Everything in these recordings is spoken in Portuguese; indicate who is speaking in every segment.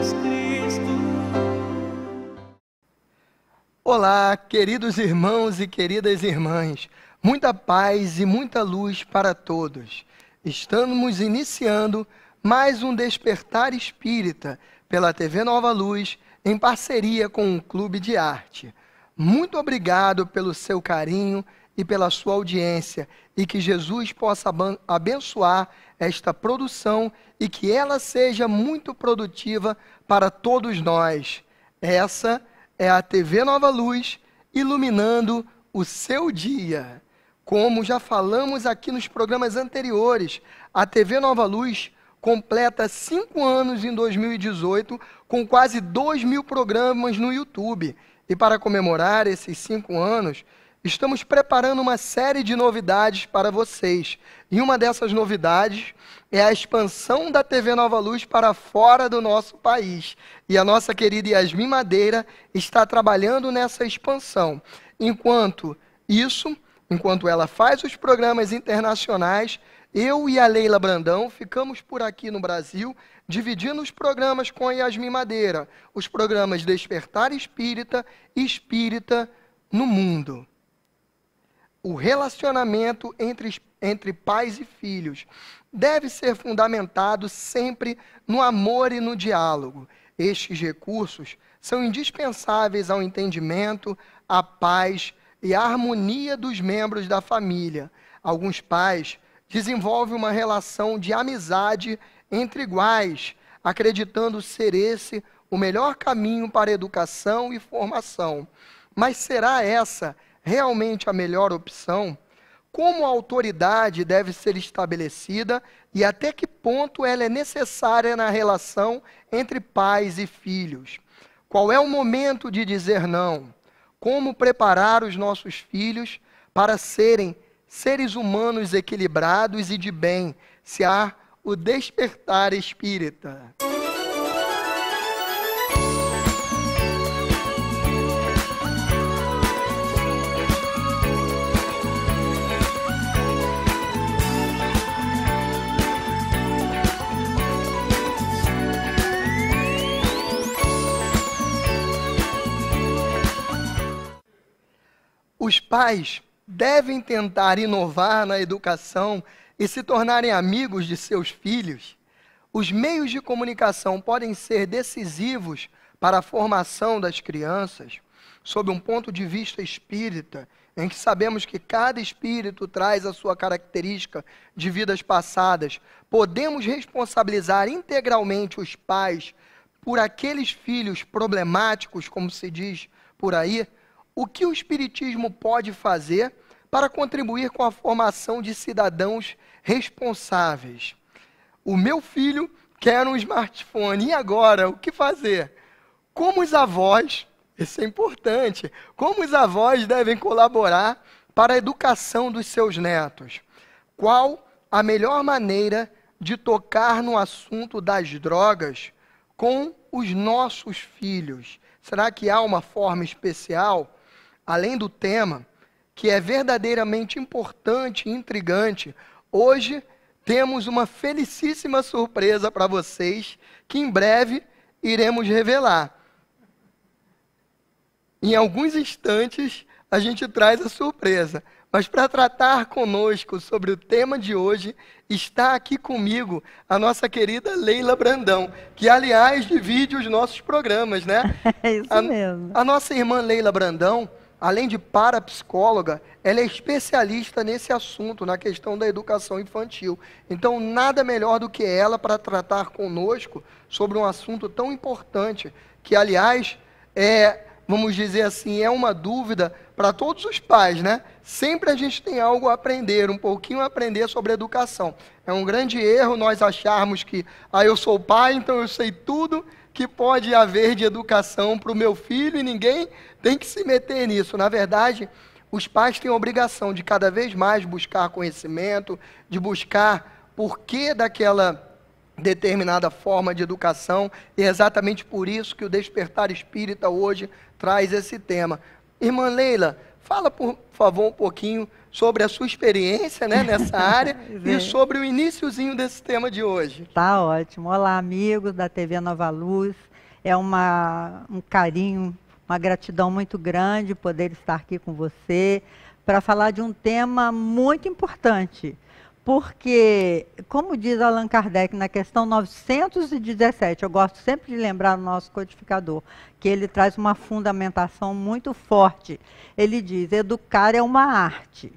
Speaker 1: Jesus Cristo.
Speaker 2: Olá, queridos irmãos e queridas irmãs. Muita paz e muita luz para todos. Estamos iniciando mais um Despertar Espírita pela TV Nova Luz, em parceria com o Clube de Arte. Muito obrigado pelo seu carinho e pela sua audiência, e que Jesus possa abençoar esta produção e que ela seja muito produtiva para todos nós. Essa é a TV Nova Luz, iluminando o seu dia. Como já falamos aqui nos programas anteriores, a TV Nova Luz completa 5 anos em 2018, com quase 2.000 programas no YouTube. E para comemorar esses 5 anos, estamos preparando uma série de novidades para vocês. E uma dessas novidades é a expansão da TV Nova Luz para fora do nosso país. E a nossa querida Yasmin Madeira está trabalhando nessa expansão. Enquanto ela faz os programas internacionais, eu e a Leila Brandão ficamos por aqui no Brasil, dividindo os programas com a Yasmin Madeira, os programas Despertar Espírita e Espírita no Mundo. O relacionamento entre pais e filhos deve ser fundamentado sempre no amor e no diálogo. Estes recursos são indispensáveis ao entendimento, à paz e à harmonia dos membros da família. Alguns pais desenvolvem uma relação de amizade entre iguais, acreditando ser esse o melhor caminho para a educação e formação. Mas será essa realmente a melhor opção? Como a autoridade deve ser estabelecida e até que ponto ela é necessária na relação entre pais e filhos? Qual é o momento de dizer não? Como preparar os nossos filhos para serem seres humanos equilibrados e de bem, se há o despertar espírita? Os pais devem tentar inovar na educação e se tornarem amigos de seus filhos. Os meios de comunicação podem ser decisivos para a formação das crianças, sob um ponto de vista espírita, em que sabemos que cada espírito traz a sua característica de vidas passadas. Podemos responsabilizar integralmente os pais por aqueles filhos problemáticos, como se diz por aí. O que o Espiritismo pode fazer para contribuir com a formação de cidadãos responsáveis? O meu filho quer um smartphone, e agora? O que fazer? Como os avós, isso é importante, como os avós devem colaborar para a educação dos seus netos? Qual a melhor maneira de tocar no assunto das drogas com os nossos filhos? Será que há uma forma especial? Além do tema, que é verdadeiramente importante e intrigante, hoje temos uma felicíssima surpresa para vocês, que em breve iremos revelar. Em alguns instantes, a gente traz a surpresa. Mas para tratar conosco sobre o tema de hoje, está aqui comigo a nossa querida Leila Brandão, que, aliás, divide os nossos programas, né?
Speaker 3: É isso mesmo.
Speaker 2: A nossa irmã Leila Brandão, além de parapsicóloga, ela é especialista nesse assunto, na questão da educação infantil. Então, nada melhor do que ela para tratar conosco sobre um assunto tão importante, que, aliás, vamos dizer assim, é uma dúvida para todos os pais, né? Sempre a gente tem algo a aprender, um pouquinho a aprender sobre educação. É um grande erro nós acharmos que, eu sou pai, então eu sei tudo que pode haver de educação para o meu filho e ninguém tem que se meter nisso. Na verdade, os pais têm a obrigação de cada vez mais buscar conhecimento, de buscar porquê daquela determinada forma de educação, e é exatamente por isso que o Despertar Espírita hoje traz esse tema. Irmã Leila, fala, por favor, um pouquinho sobre a sua experiência, né, nessa área e sobre o iniciozinho desse tema de hoje.
Speaker 3: Tá ótimo. Olá, amigos da TV Nova Luz.
Speaker 1: É um carinho, uma gratidão muito grande poder estar aqui com você para falar de um tema muito importante. Porque, como diz Allan Kardec na questão 917, eu gosto sempre de lembrar o nosso codificador, que ele traz uma fundamentação muito forte. Ele diz: educar é uma arte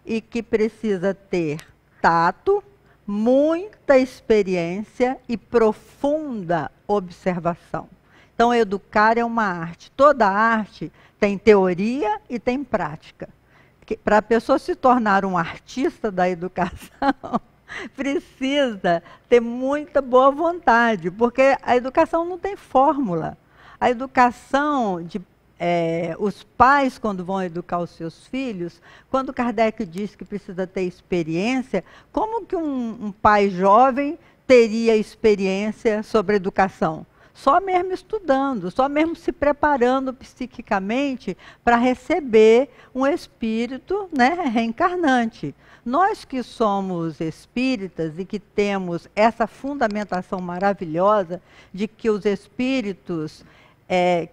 Speaker 1: e que precisa ter tato, muita experiência e profunda observação. Então, educar é uma arte. Toda arte tem teoria e tem prática. Para a pessoa se tornar um artista da educação, precisa ter muita boa vontade, porque a educação não tem fórmula. A educação os pais, quando vão educar os seus filhos, quando Kardec diz que precisa ter experiência, como que um pai jovem teria experiência sobre educação? Só mesmo estudando, só mesmo se preparando psiquicamente para receber um espírito, né, reencarnante. Nós que somos espíritas e que temos essa fundamentação maravilhosa de que os espíritos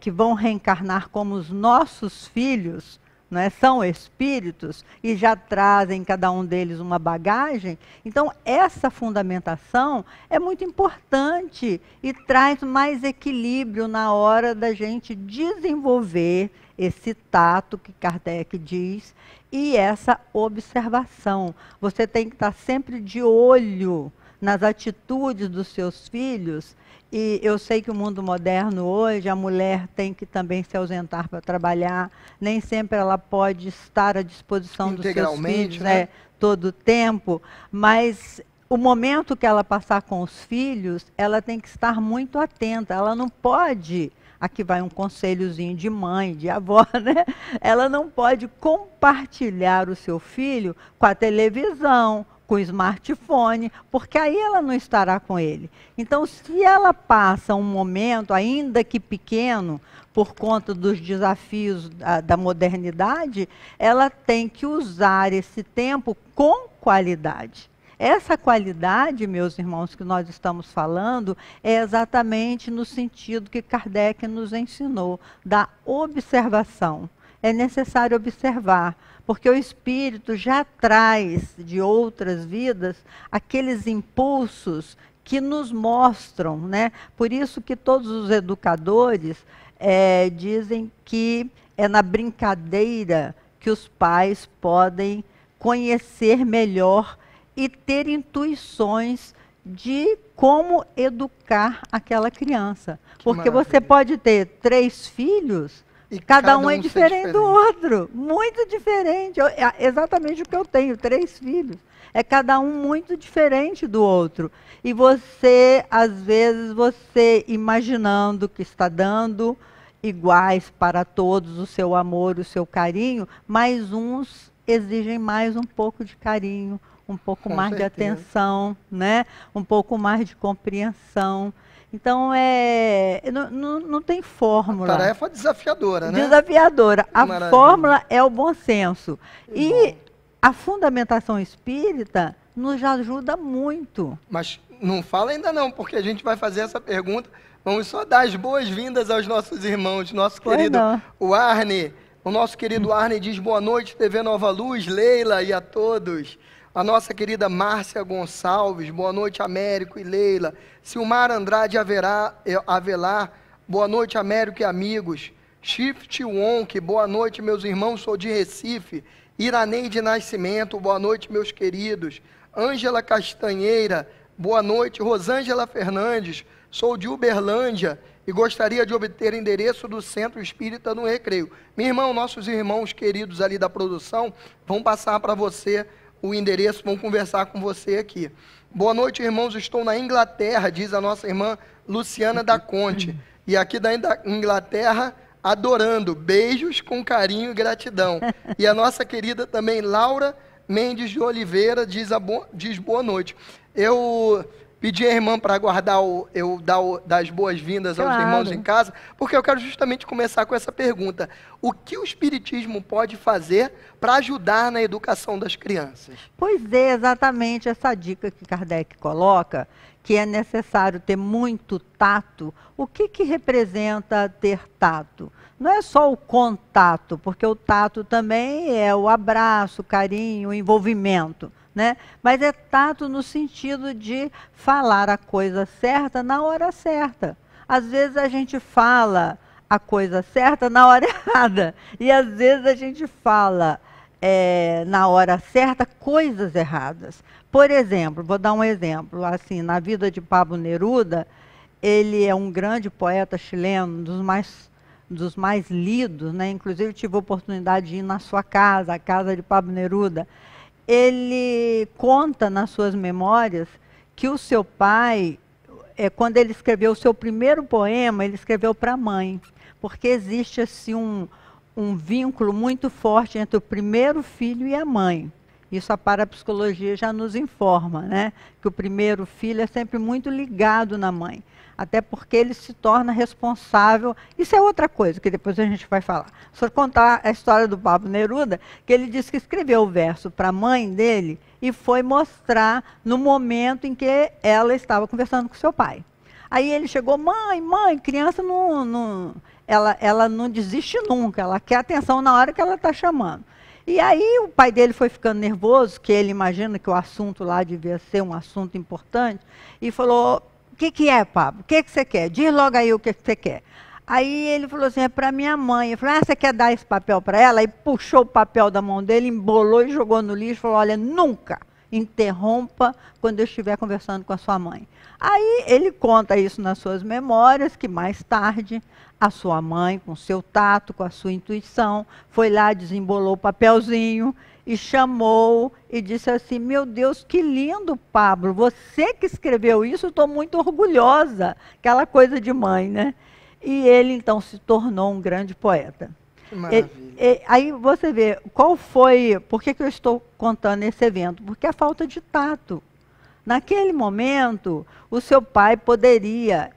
Speaker 1: que vão reencarnar como os nossos filhos, né, são espíritos e já trazem cada um deles uma bagagem. Então, essa fundamentação é muito importante e traz mais equilíbrio na hora da gente desenvolver esse tato que Kardec diz e essa observação. Você tem que estar sempre de olho nas atitudes dos seus filhos. E eu sei que o mundo moderno hoje, a mulher tem que também se ausentar para trabalhar, nem sempre ela pode estar à disposição dos seus filhos, né, todo o tempo, mas o momento que ela passar com os filhos, ela tem que estar muito atenta, ela não pode, aqui vai um conselhozinho de mãe, de avó, né? Ela não pode compartilhar o seu filho com a televisão, com o smartphone, porque aí ela não estará com ele. Então, se ela passa um momento, ainda que pequeno, por conta dos desafios da modernidade, ela tem que usar esse tempo com qualidade. Essa qualidade, meus irmãos, que nós estamos falando, é exatamente no sentido que Kardec nos ensinou, da observação. É necessário observar, porque o espírito já traz de outras vidas aqueles impulsos que nos mostram, né? Por isso que todos os educadores dizem que é na brincadeira que os pais podem conhecer melhor e ter intuições de como educar aquela criança. Porque você pode ter 3 filhos, e cada um é diferente do outro, muito diferente. É exatamente o que eu tenho, 3 filhos. É cada um muito diferente do outro. E você, às vezes, você imaginando que está dando iguais para todos o seu amor, o seu carinho, mas uns exigem mais um pouco de carinho, um pouco mais de atenção, né? Um pouco mais de compreensão. Então, não tem fórmula.
Speaker 2: A tarefa desafiadora, né?
Speaker 1: Desafiadora. A fórmula é o bom senso. E a fundamentação espírita nos ajuda muito.
Speaker 2: Mas não fala ainda não, porque a gente vai fazer essa pergunta. Vamos só dar as boas-vindas aos nossos irmãos. Nosso querido o Arne. O nosso querido Arne diz boa noite, TV Nova Luz, Leila e a todos. A nossa querida Márcia Gonçalves, boa noite, Américo e Leila. Silmar Andrade Avelar, boa noite, Américo e amigos. Shift Wonk, boa noite, meus irmãos, sou de Recife. Iraneide Nascimento, boa noite, meus queridos. Ângela Castanheira, boa noite. Rosângela Fernandes, sou de Uberlândia e gostaria de obter endereço do Centro Espírita no Recreio. Meu irmão, nossos irmãos queridos ali da produção vão passar para você o endereço, vão conversar com você aqui. Boa noite, irmãos, estou na Inglaterra, diz a nossa irmã Luciana da Conte. E aqui da Inglaterra, adorando. Beijos com carinho e gratidão. E a nossa querida também, Laura Mendes de Oliveira, diz boa noite. Eu pedi à irmã para aguardar dar as boas-vindas aos irmãos em casa, porque eu quero justamente começar com essa pergunta. O que o Espiritismo pode fazer para ajudar na educação das crianças?
Speaker 1: Pois é, exatamente essa dica que Kardec coloca, que é necessário ter muito tato, o que que representa ter tato? Não é só o contato, porque o tato também é o abraço, o carinho, o envolvimento, né? Mas é tato no sentido de falar a coisa certa na hora certa. Às vezes a gente fala a coisa certa na hora errada. E às vezes a gente fala na hora certa coisas erradas. Por exemplo, vou dar um exemplo, assim, na vida de Pablo Neruda, ele é um grande poeta chileno, dos mais lidos, né? Inclusive tive a oportunidade de ir na sua casa, a casa de Pablo Neruda. Ele conta nas suas memórias que o seu pai, quando ele escreveu o seu primeiro poema, ele escreveu para a mãe, porque existe assim um vínculo muito forte entre o primeiro filho e a mãe. Isso a parapsicologia já nos informa, né? Que o primeiro filho é sempre muito ligado na mãe. Até porque ele se torna responsável. Isso é outra coisa, que depois a gente vai falar. Só contar a história do Pablo Neruda, que ele disse que escreveu o verso para a mãe dele e foi mostrar no momento em que ela estava conversando com seu pai. Aí ele chegou, mãe, criança ela não desiste nunca, ela quer atenção na hora que ela está chamando. E aí o pai dele foi ficando nervoso, que ele imagina que o assunto lá devia ser um assunto importante, e falou, o que é, Pablo? O que você quer? Diz logo aí o que você quer. Aí ele falou assim, é para minha mãe. Eu falei, você quer dar esse papel para ela? Aí puxou o papel da mão dele, embolou e jogou no lixo, falou, olha, nunca interrompa quando eu estiver conversando com a sua mãe. Aí ele conta isso nas suas memórias, que mais tarde a sua mãe, com seu tato, com a sua intuição, foi lá, desembolou o papelzinho e chamou e disse assim, meu Deus, que lindo, Pablo, você que escreveu isso, eu estou muito orgulhosa, aquela coisa de mãe, né? E ele então se tornou um grande poeta.
Speaker 2: Que maravilha.
Speaker 1: Aí você vê, por que eu estou contando esse evento? Porque a falta de tato. Naquele momento, o seu pai poderia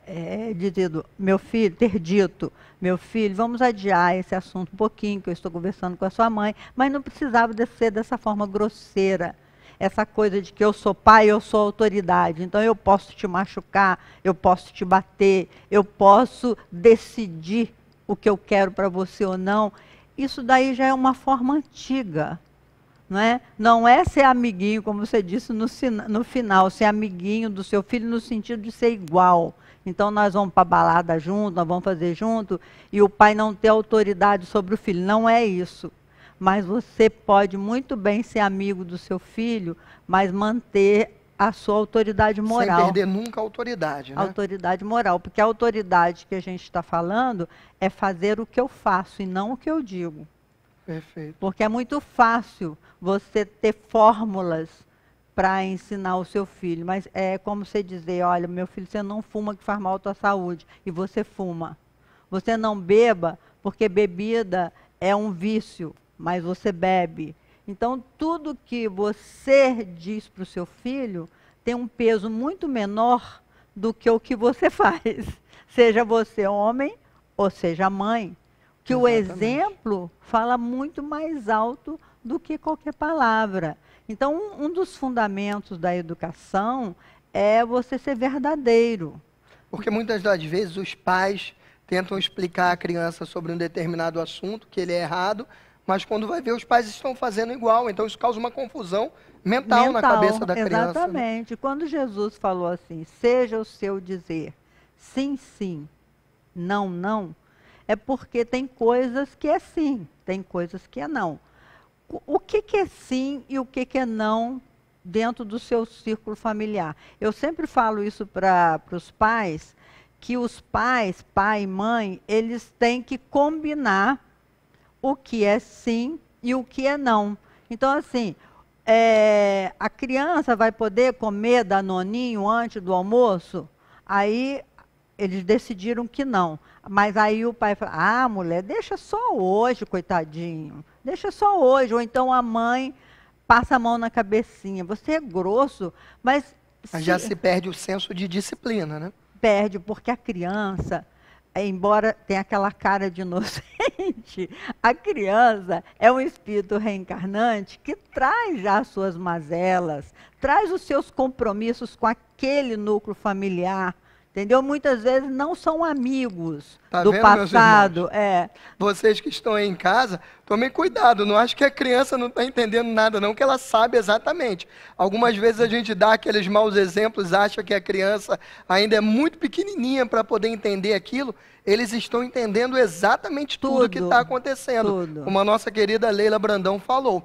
Speaker 1: ter dito, meu filho, vamos adiar esse assunto um pouquinho, que eu estou conversando com a sua mãe, mas não precisava ser dessa forma grosseira. Essa coisa de que eu sou pai, eu sou autoridade, então eu posso te machucar, eu posso te bater, eu posso decidir o que eu quero para você ou não. Isso daí já é uma forma antiga. Não é ser amiguinho, como você disse no final, ser amiguinho do seu filho no sentido de ser igual. Então nós vamos para a balada junto, nós vamos fazer junto, e o pai não ter autoridade sobre o filho. Não é isso. Mas você pode muito bem ser amigo do seu filho, mas manter a sua autoridade moral.
Speaker 2: Sem perder nunca a autoridade, né?
Speaker 1: Autoridade moral, porque a autoridade que a gente está falando é fazer o que eu faço e não o que eu digo.
Speaker 2: Perfeito.
Speaker 1: Porque é muito fácil você ter fórmulas para ensinar o seu filho, mas é como você dizer, olha, meu filho, você não fuma que faz mal à tua saúde, e você fuma. Você não beba, porque bebida é um vício, mas você bebe. Então, tudo que você diz para o seu filho tem um peso muito menor do que o que você faz. Seja você homem ou seja mãe. Que
Speaker 2: Exatamente.
Speaker 1: O exemplo fala muito mais alto do que qualquer palavra. Então, um dos fundamentos da educação é você ser verdadeiro.
Speaker 2: Porque muitas das vezes os pais tentam explicar à criança sobre um determinado assunto, que ele é errado, mas quando vai ver, os pais estão fazendo igual. Então, isso causa uma confusão mental na cabeça da criança.
Speaker 1: Exatamente. Quando Jesus falou assim, seja o seu dizer sim, sim, não, não, é porque tem coisas que é sim, tem coisas que é não. O que é sim e o que é não dentro do seu círculo familiar? Eu sempre falo isso para os pais, que os pais, pai e mãe, eles têm que combinar o que é sim e o que é não. Então, assim, a criança vai poder comer danoninho antes do almoço? Aí eles decidiram que não. Mas aí o pai fala, mulher, deixa só hoje, coitadinho. Deixa só hoje. Ou então a mãe passa a mão na cabecinha. Você é grosso, mas
Speaker 2: já se perde o senso de disciplina, né?
Speaker 1: Perde, porque a criança, embora tenha aquela cara de inocente, a criança é um espírito reencarnante que traz já as suas mazelas, traz os seus compromissos com naquele núcleo familiar, entendeu? Muitas vezes não são amigos
Speaker 2: Tá
Speaker 1: do
Speaker 2: vendo, meus
Speaker 1: passado.
Speaker 2: irmãos? Vocês que estão aí em casa, tomem cuidado. Não acho que a criança não está entendendo nada, não, que ela sabe exatamente. Algumas vezes a gente dá aqueles maus exemplos, acha que a criança ainda é muito pequenininha para poder entender aquilo. Eles estão entendendo exatamente tudo que está acontecendo,
Speaker 1: tudo.
Speaker 2: como a nossa querida Leila Brandão falou.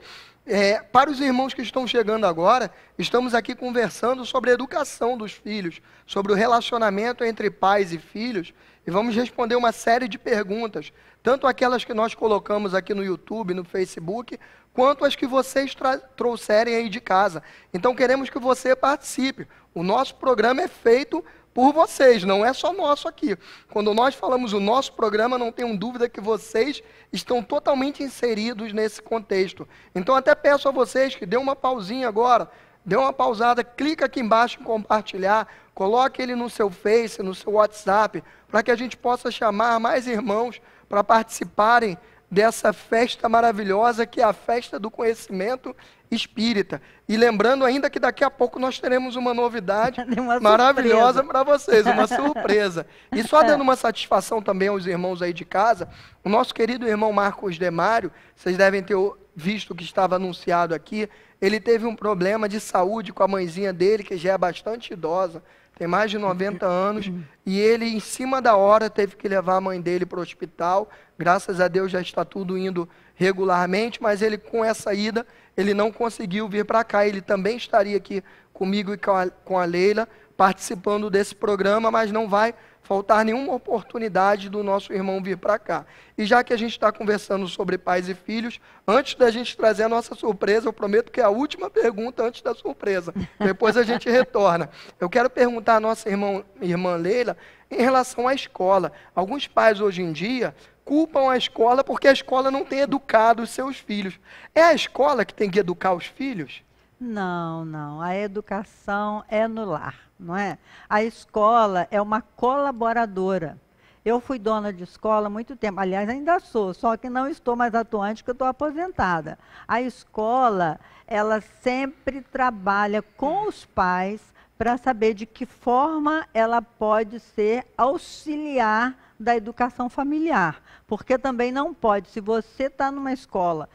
Speaker 2: Para os irmãos que estão chegando agora, estamos aqui conversando sobre a educação dos filhos, sobre o relacionamento entre pais e filhos, e vamos responder uma série de perguntas, tanto aquelas que nós colocamos aqui no YouTube, no Facebook, quanto as que vocês trouxerem aí de casa. Então queremos que você participe. O nosso programa é feito por vocês, não é só nosso aqui. Quando nós falamos o nosso programa, não tenham dúvida que vocês estão totalmente inseridos nesse contexto. Então até peço a vocês que dê uma pausinha agora, dê uma pausada, clica aqui embaixo em compartilhar, coloque ele no seu Face, no seu WhatsApp, para que a gente possa chamar mais irmãos para participarem dessa festa maravilhosa que é a festa do conhecimento espírita. E lembrando ainda que daqui a pouco nós teremos uma novidade maravilhosa para vocês, uma surpresa. E só dando uma satisfação também aos irmãos aí de casa, o nosso querido irmão Marcos Demário, vocês devem ter visto que estava anunciado aqui, ele teve um problema de saúde com a mãezinha dele, que já é bastante idosa, tem mais de 90 anos, e ele, em cima da hora, teve que levar a mãe dele para o hospital. Graças a Deus já está tudo indo regularmente, mas ele, com essa ida, ele não conseguiu vir para cá. Ele também estaria aqui comigo e com a Leila, participando desse programa, mas não vai faltar nenhuma oportunidade do nosso irmão vir para cá. E já que a gente está conversando sobre pais e filhos, antes da gente trazer a nossa surpresa, eu prometo que é a última pergunta antes da surpresa. Depois a gente retorna. Eu quero perguntar à nossa irmã Leila em relação à escola. Alguns pais hoje em dia culpam a escola porque a escola não tem educado os seus filhos. É a escola que tem que educar os filhos?
Speaker 1: Não, não. A educação é no lar, não é? A escola é uma colaboradora. Eu fui dona de escola há muito tempo, aliás, ainda sou, só que não estou mais atuante porque eu estou aposentada. A escola, ela sempre trabalha com os pais para saber de que forma ela pode ser auxiliar da educação familiar. Porque também não pode, se você está numa escola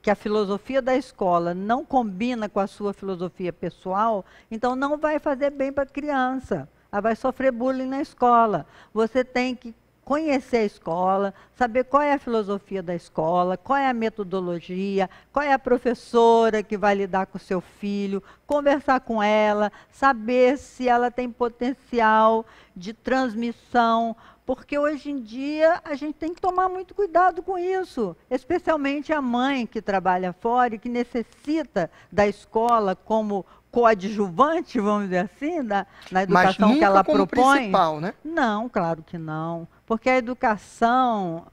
Speaker 1: que a filosofia da escola não combina com a sua filosofia pessoal, então não vai fazer bem para a criança. Ela vai sofrer bullying na escola. Você tem que conhecer a escola, saber qual é a filosofia da escola, qual é a metodologia, qual é a professora que vai lidar com o seu filho, conversar com ela, saber se ela tem potencial de transmissão, porque hoje em dia a gente tem que tomar muito cuidado com isso, especialmente a mãe que trabalha fora e que necessita da escola como coadjuvante, vamos dizer assim, na educação que ela propõe.
Speaker 2: Mas principal, né?
Speaker 1: Não, claro que não, porque a educação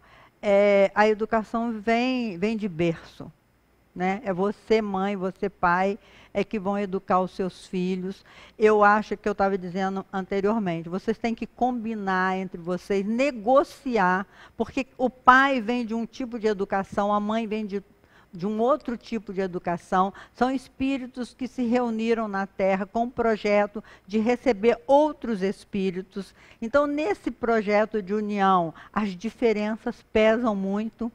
Speaker 1: vem de berço, né? É você mãe, você pai, é que vão educar os seus filhos. Eu acho que eu estava dizendo anteriormente, vocês têm que combinar entre vocês, negociar, porque o pai vem de um tipo de educação, a mãe vem de um outro tipo de educação. São espíritos que se reuniram na Terra com o projeto de receber outros espíritos. Então, nesse projeto de união, as diferenças pesam muito.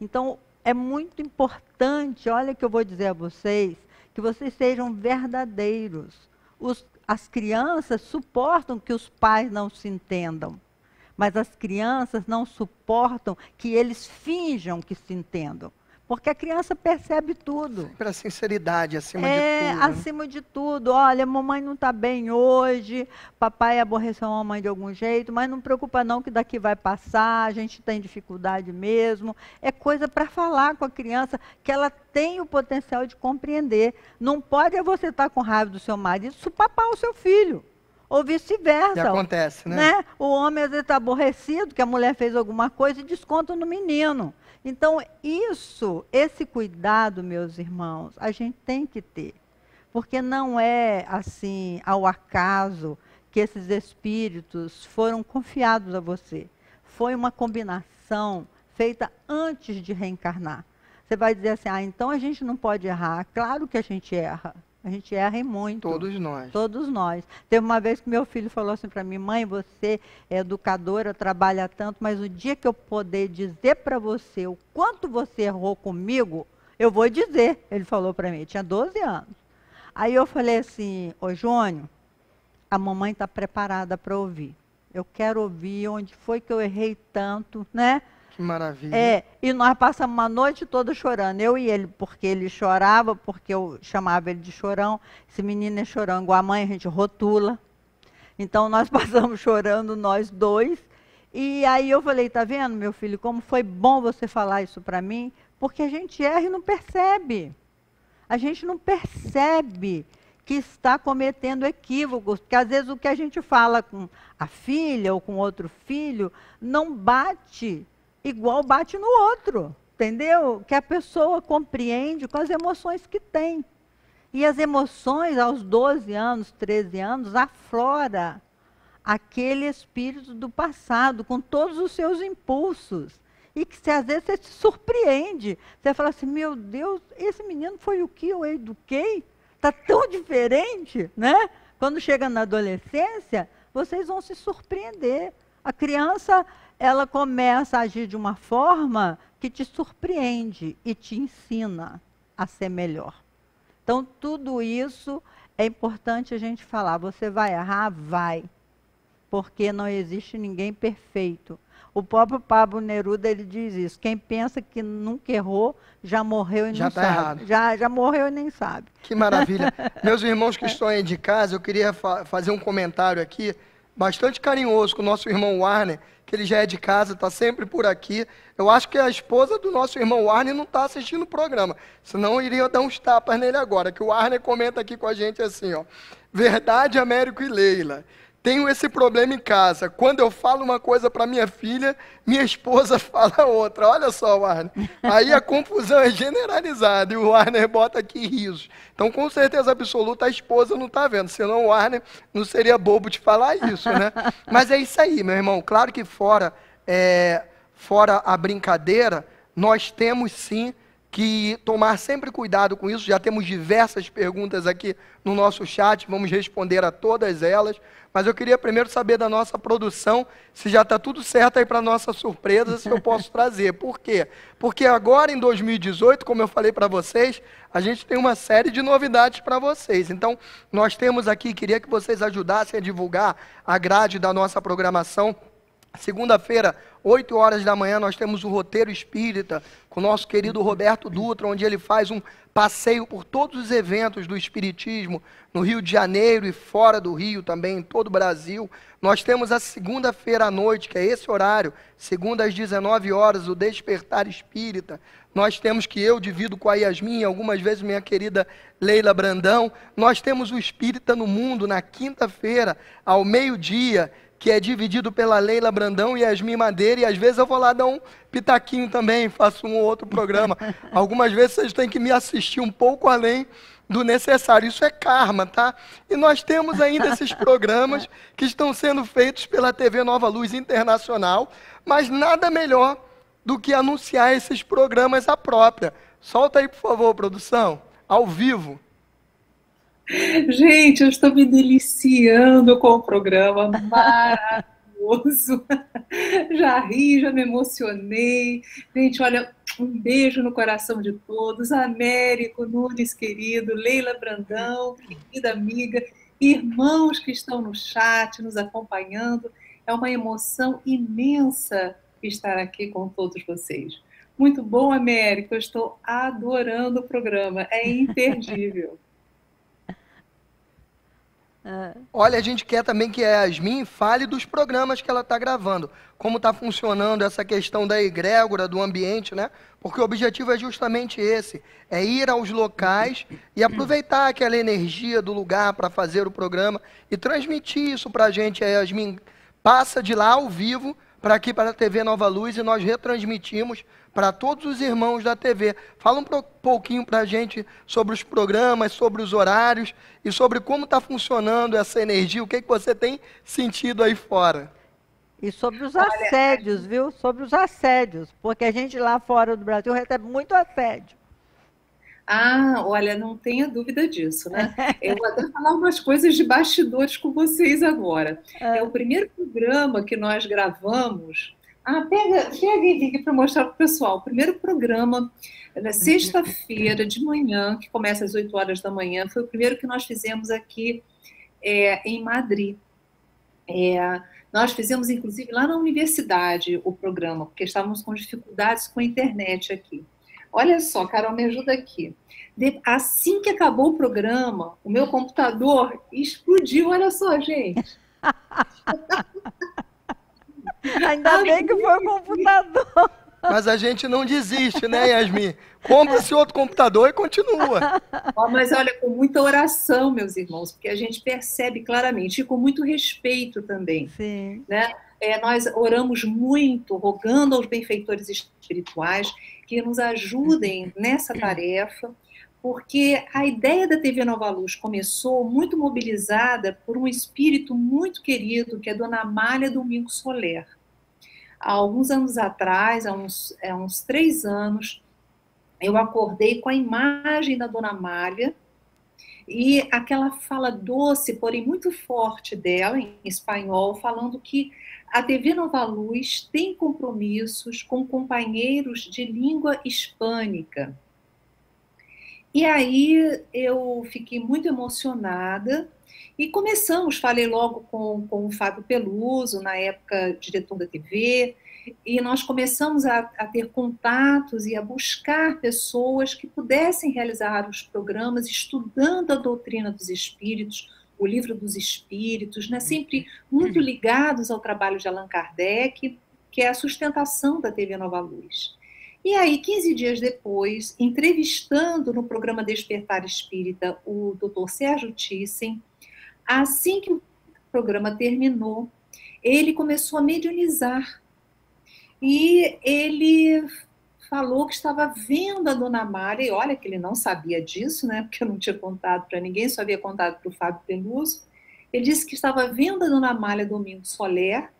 Speaker 1: Então, é muito importante, olha que eu vou dizer a vocês, que vocês sejam verdadeiros. As crianças suportam que os pais não se entendam, mas as crianças não suportam que eles finjam que se entendam. Porque a criança percebe tudo.
Speaker 2: Para a sinceridade, acima de tudo.
Speaker 1: Acima de tudo. Olha, a mamãe não está bem hoje, papai aborreceu a mamãe de algum jeito, mas não preocupa não que daqui vai passar, a gente tem dificuldade mesmo. É coisa para falar com a criança, que ela tem o potencial de compreender. Não pode você estar com raiva do seu marido, supapar o seu filho. Ou vice-versa.
Speaker 2: E acontece, né?
Speaker 1: O homem às vezes está aborrecido, que a mulher fez alguma coisa e desconta no menino. Então, esse cuidado, meus irmãos, a gente tem que ter. Porque não é assim, ao acaso, que esses espíritos foram confiados a você. Foi uma combinação feita antes de reencarnar. Você vai dizer assim, então a gente não pode errar. Claro que a gente erra. A gente erra e muito.
Speaker 2: Todos nós.
Speaker 1: Todos nós. Teve uma vez que meu filho falou assim para mim: mãe, você é educadora, trabalha tanto, mas o dia que eu poder dizer para você o quanto você errou comigo, eu vou dizer. Ele falou para mim, tinha 12 anos. Aí eu falei assim: ô Júnior, a mamãe está preparada para ouvir. Eu quero ouvir onde foi que eu errei tanto, né?
Speaker 2: Que maravilha.
Speaker 1: E nós passamos uma noite toda chorando, eu e ele, porque ele chorava, porque eu chamava ele de chorão. Esse menino é chorão, igual a mãe, a gente rotula. Então nós passamos chorando, nós dois. E aí eu falei: tá vendo, meu filho, como foi bom você falar isso para mim? Porque a gente erra e não percebe. A gente não percebe que está cometendo equívocos, porque às vezes o que a gente fala com a filha ou com outro filho não bate igual bate no outro, entendeu? Que a pessoa compreende com as emoções que tem. E as emoções, aos 12 anos, 13 anos, aflora aquele espírito do passado, com todos os seus impulsos. E que às vezes você se surpreende. Você fala assim: meu Deus, esse menino foi o que eu eduquei? Está tão diferente, né? Quando chega na adolescência, vocês vão se surpreender. A criança, ela começa a agir de uma forma que te surpreende e te ensina a ser melhor. Então, tudo isso é importante a gente falar. Você vai errar? Vai. Porque não existe ninguém perfeito. O próprio Pablo Neruda, ele diz isso: quem pensa que nunca errou, já morreu e
Speaker 2: Já
Speaker 1: não
Speaker 2: tá
Speaker 1: sabe.
Speaker 2: errado.
Speaker 1: Já morreu e nem sabe.
Speaker 2: Que maravilha. Meus irmãos que estão aí de casa, eu queria fazer um comentário aqui, bastante carinhoso com o nosso irmão Warner, que ele já é de casa, está sempre por aqui. Eu acho que a esposa do nosso irmão Warner não está assistindo o programa, senão eu iria dar uns tapas nele agora, que o Warner comenta aqui com a gente assim, ó: verdade, Américo e Leila. Tenho esse problema em casa. Quando eu falo uma coisa para minha filha, minha esposa fala outra. Olha só, Warner. Aí a confusão é generalizada e o Warner bota aqui risos. Então, com certeza absoluta, a esposa não está vendo. Senão o Warner não seria bobo de falar isso, né? Mas é isso aí, meu irmão. Claro que fora a brincadeira, nós temos sim que tomar sempre cuidado com isso. Já temos diversas perguntas aqui no nosso chat, vamos responder a todas elas. Mas eu queria primeiro saber da nossa produção se já está tudo certo aí para nossa surpresa, se eu posso trazer. Por quê? Porque agora em 2018, como eu falei para vocês, a gente tem uma série de novidades para vocês. Então, nós temos aqui, queria que vocês ajudassem a divulgar a grade da nossa programação. Segunda-feira, 8 horas da manhã, nós temos o Roteiro Espírita com o nosso querido Roberto Dutra, onde ele faz um passeio por todos os eventos do Espiritismo, no Rio de Janeiro e fora do Rio também, em todo o Brasil. Nós temos a segunda-feira à noite, que é esse horário, segunda às 19 horas, o Despertar Espírita. Nós temos, que eu divido com a Yasmin, algumas vezes minha querida Leila Brandão. Nós temos o Espírita no Mundo, na quinta-feira, ao meio-dia, que é dividido pela Leila Brandão e Yasmin Madeira, e às vezes eu vou lá dar um pitaquinho também, faço um ou outro programa. Algumas vezes vocês têm que me assistir um pouco além do necessário. Isso é karma, tá? E nós temos ainda esses programas que estão sendo feitos pela TV Nova Luz Internacional, mas nada melhor do que anunciar esses programas à própria. Solta aí, por favor, produção, ao vivo.
Speaker 3: Gente, eu estou me deliciando com o programa, maravilhoso. Já ri, já me emocionei. Gente, olha, um beijo no coração de todos. Américo Nunes, querido, Leila Brandão, querida amiga, irmãos que estão no chat, nos acompanhando. É uma emoção imensa estar aqui com todos vocês. Muito bom, Américo, eu estou adorando o programa, é imperdível.
Speaker 2: Olha, a gente quer também que a Yasmin fale dos programas que ela está gravando, como está funcionando essa questão da egrégora, do ambiente, né? Porque o objetivo é justamente esse, é ir aos locais e aproveitar aquela energia do lugar para fazer o programa e transmitir isso para a gente. A Yasmin passa de lá ao vivo para aqui, para a TV Nova Luz, e nós retransmitimos para todos os irmãos da TV. Fala um pouquinho para a gente sobre os programas, sobre os horários e sobre como está funcionando essa energia, o que você tem sentido aí fora.
Speaker 1: E sobre os assédios, viu? Sobre os assédios, porque a gente lá fora do Brasil recebe muito assédio.
Speaker 3: Ah, olha, não tenha dúvida disso, né? Eu vou até falar umas coisas de bastidores com vocês agora. É o primeiro programa que nós gravamos. Ah, pega aqui para mostrar para o pessoal. O primeiro programa, na sexta-feira de manhã, que começa às 8 horas da manhã, foi o primeiro que nós fizemos aqui em Madrid. Nós fizemos, inclusive, lá na universidade o programa, porque estávamos com dificuldades com a internet aqui. Olha só, Carol, me ajuda aqui. Assim que acabou o programa, o meu computador explodiu. Olha só, gente.
Speaker 1: Ainda bem que foi o computador.
Speaker 2: Mas a gente não desiste, né, Yasmin? Compra-se outro computador e continua.
Speaker 3: Mas olha, com muita oração, meus irmãos, porque a gente percebe claramente, e com muito respeito também.
Speaker 1: Sim.
Speaker 3: Né? Nós oramos muito, rogando aos benfeitores espirituais que nos ajudem nessa tarefa, porque a ideia da TV Nova Luz começou muito mobilizada por um espírito muito querido, que é Dona Amália Domingos Soler. Há alguns anos atrás, há uns 3 anos, eu acordei com a imagem da Dona Amália e aquela fala doce, porém muito forte dela, em espanhol, falando que a TV Nova Luz tem compromissos com companheiros de língua hispânica. E aí eu fiquei muito emocionada e falei logo com o Fábio Peluso, na época diretor da TV, e nós começamos a ter contatos e a buscar pessoas que pudessem realizar os programas estudando a doutrina dos espíritos, o livro dos espíritos, né, sempre muito ligados ao trabalho de Allan Kardec, que é a sustentação da TV Nova Luz. E aí, 15 dias depois, entrevistando no programa Despertar Espírita o Dr. Sérgio Thyssen, assim que o programa terminou, ele começou a mediunizar. E ele falou que estava vendo a Dona Amália, e olha que ele não sabia disso, né? Porque eu não tinha contado para ninguém, só havia contado para o Fábio Peluso. Ele disse que estava vendo a Dona Amália Domingos Soler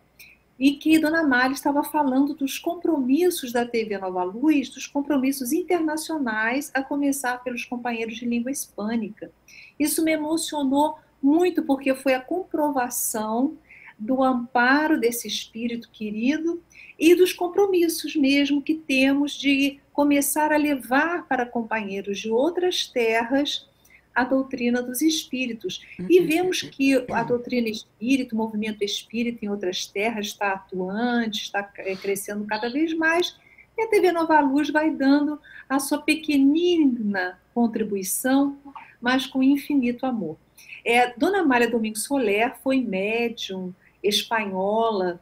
Speaker 3: e que Dona Amália estava falando dos compromissos da TV Nova Luz, dos compromissos internacionais, a começar pelos companheiros de língua hispânica. Isso me emocionou muito, porque foi a comprovação do amparo desse espírito querido e dos compromissos mesmo que temos de começar a levar para companheiros de outras terras a doutrina dos espíritos. E vemos que a doutrina espírita, o movimento espírita em outras terras está atuante, está crescendo cada vez mais, e a TV Nova Luz vai dando a sua pequenina contribuição, mas com infinito amor. Dona Amália Domingos Soler foi médium espanhola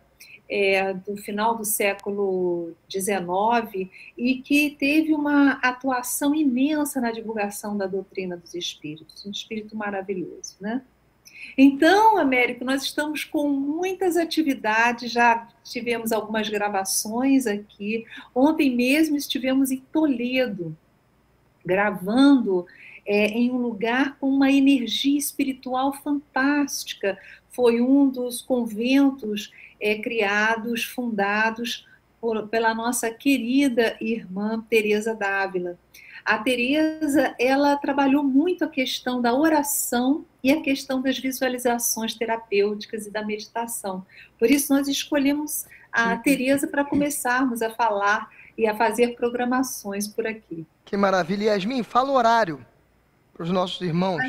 Speaker 3: do final do século XIX e que teve uma atuação imensa na divulgação da doutrina dos espíritos, um espírito maravilhoso, né? Então, Américo, nós estamos com muitas atividades, já tivemos algumas gravações aqui. Ontem mesmo estivemos em Toledo, gravando em um lugar com uma energia espiritual fantástica. Foi um dos conventos criados, fundados pela nossa querida irmã Teresa d'Ávila. A Teresa, ela trabalhou muito a questão da oração e a questão das visualizações terapêuticas e da meditação. Por isso nós escolhemos a Teresa para começarmos a falar e a fazer programações por aqui.
Speaker 2: Que maravilha. Yasmin, fala o horário para os nossos irmãos.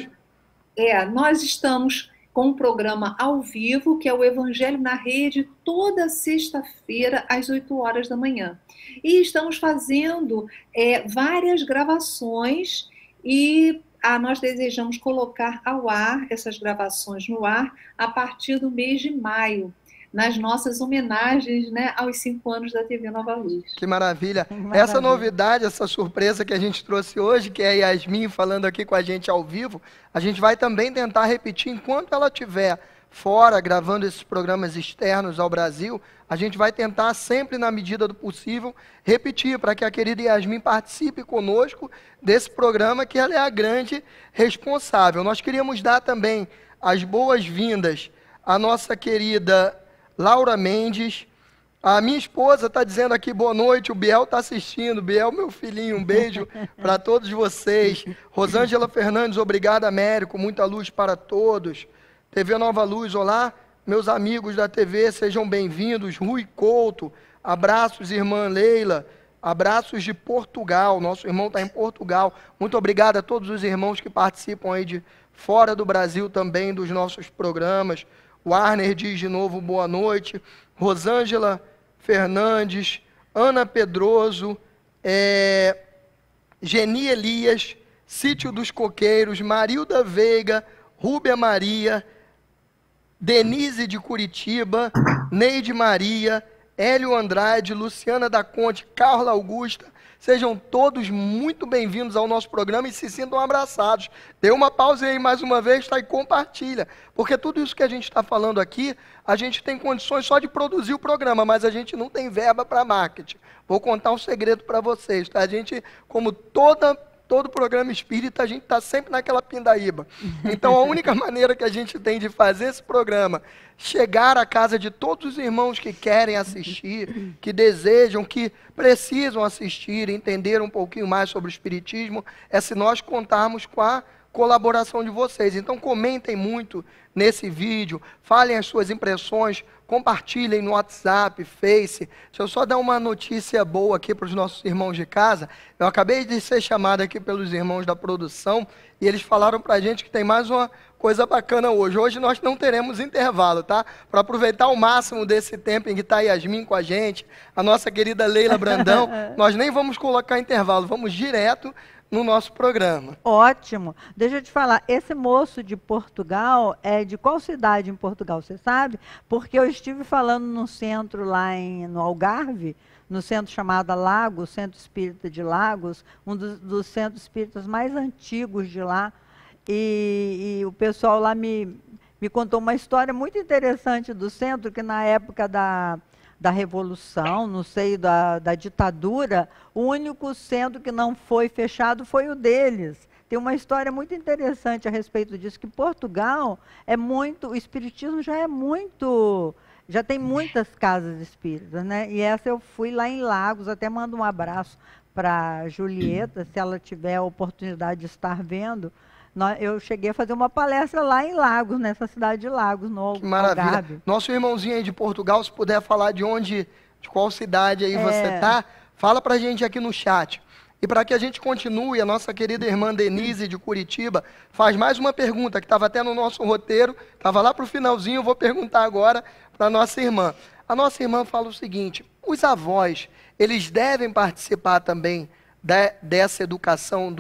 Speaker 3: Nós estamos com um programa ao vivo, que é o Evangelho na Rede, toda sexta-feira, às 8 horas da manhã. E estamos fazendo várias gravações e nós desejamos colocar ao ar, essas gravações no ar, a partir do mês de maio, nas nossas homenagens, né, aos 5 anos da TV Nova Luz.
Speaker 2: Que maravilha. Essa novidade, essa surpresa que a gente trouxe hoje, que é a Yasmin falando aqui com a gente ao vivo, a gente vai também tentar repetir enquanto ela estiver fora, gravando esses programas externos ao Brasil, a gente vai tentar sempre, na medida do possível, repetir, para que a querida Yasmin participe conosco desse programa, que ela é a grande responsável. Nós queríamos dar também as boas-vindas à nossa querida Laura Mendes, A minha esposa está dizendo aqui boa noite, o Biel está assistindo. Biel, meu filhinho, um beijo para todos vocês. Rosângela Fernandes, obrigado, Américo, muita luz para todos. TV Nova Luz, olá, meus amigos da TV, sejam bem-vindos. Rui Couto, abraços, irmã Leila, abraços de Portugal, nosso irmão está em Portugal. Muito obrigado a todos os irmãos que participam aí de fora do Brasil também dos nossos programas. O Arner diz de novo boa noite. Rosângela Fernandes, Ana Pedroso, Geni Elias, Sítio dos Coqueiros, Marilda Veiga, Rúbia Maria, Denise de Curitiba, Neide Maria, Hélio Andrade, Luciana da Conte, Carla Augusta, sejam todos muito bem-vindos ao nosso programa e se sintam abraçados. Dê uma pausa aí mais uma vez, tá? E compartilha, porque tudo isso que a gente está falando aqui, a gente tem condições só de produzir o programa, mas a gente não tem verba para marketing. Vou contar um segredo para vocês, tá? A gente, como todo programa espírita, a gente está sempre naquela pindaíba. Então, a única maneira que a gente tem de fazer esse programa chegar à casa de todos os irmãos que querem assistir, que desejam, que precisam assistir, entender um pouquinho mais sobre o Espiritismo, é se nós contarmos com a colaboração de vocês. Então, comentem muito nesse vídeo, falem as suas impressões, compartilhem no WhatsApp, Face. Deixa eu só dar uma notícia boa aqui para os nossos irmãos de casa. Eu acabei de ser chamado aqui pelos irmãos da produção e eles falaram para a gente que tem mais uma coisa bacana hoje. Hoje nós não teremos intervalo, tá? Para aproveitar o máximo desse tempo em que está a Yasmin com a gente, a nossa querida Leila Brandão, nós nem vamos colocar intervalo, vamos direto no nosso programa.
Speaker 1: Ótimo. Deixa eu te falar, esse moço de Portugal é de qual cidade em Portugal, você sabe? Porque eu estive falando no centro lá no Algarve, no centro chamado Lagos, Centro Espírita de Lagos, um dos centros espíritas mais antigos de lá, e o pessoal lá me contou uma história muito interessante do centro, que na época da Revolução, no seio da ditadura, o único centro que não foi fechado foi o deles. Tem uma história muito interessante a respeito disso, que Portugal o espiritismo já tem muitas casas espíritas, né? E essa eu fui lá em Lagos, até mando um abraço para Julieta, se ela tiver a oportunidade de estar vendo. Eu cheguei a fazer uma palestra lá em Lagos, nessa cidade de Lagos, no Algarve. Que maravilha.
Speaker 2: Nosso irmãozinho aí de Portugal, se puder falar de qual cidade aí você está, fala pra gente aqui no chat. E para que a gente continue, a nossa querida irmã Denise de Curitiba faz mais uma pergunta, que estava até no nosso roteiro, estava lá para o finalzinho, eu vou perguntar agora para a nossa irmã. A nossa irmã fala o seguinte: os avós, eles devem participar também dessa educação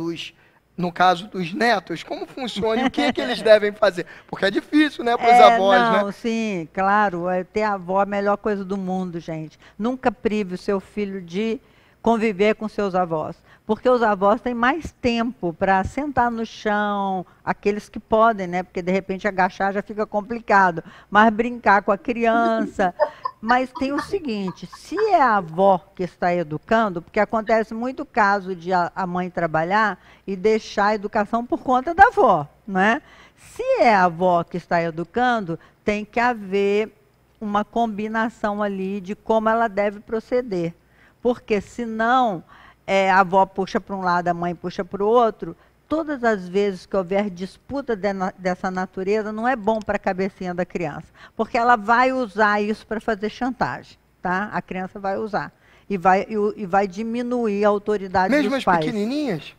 Speaker 2: no caso dos netos, como funciona e o que é que eles devem fazer? Porque é difícil, né, para os avós, né?
Speaker 1: Sim, claro, ter avó é a melhor coisa do mundo, gente. Nunca prive o seu filho de conviver com seus avós, porque os avós têm mais tempo para sentar no chão, aqueles que podem, né? Porque de repente agachar já fica complicado, mas brincar com a criança. Mas tem o seguinte, se é a avó que está educando, porque acontece muito caso de a mãe trabalhar e deixar a educação por conta da avó, não é? Se é a avó que está educando, tem que haver uma combinação ali de como ela deve proceder. Porque senão a avó puxa para um lado, a mãe puxa para o outro, todas as vezes que houver disputa dessa natureza, não é bom para a cabecinha da criança, porque ela vai usar isso para fazer chantagem, tá? A criança vai usar e vai diminuir a autoridade dos pais.
Speaker 2: Mesmo as pequenininhas?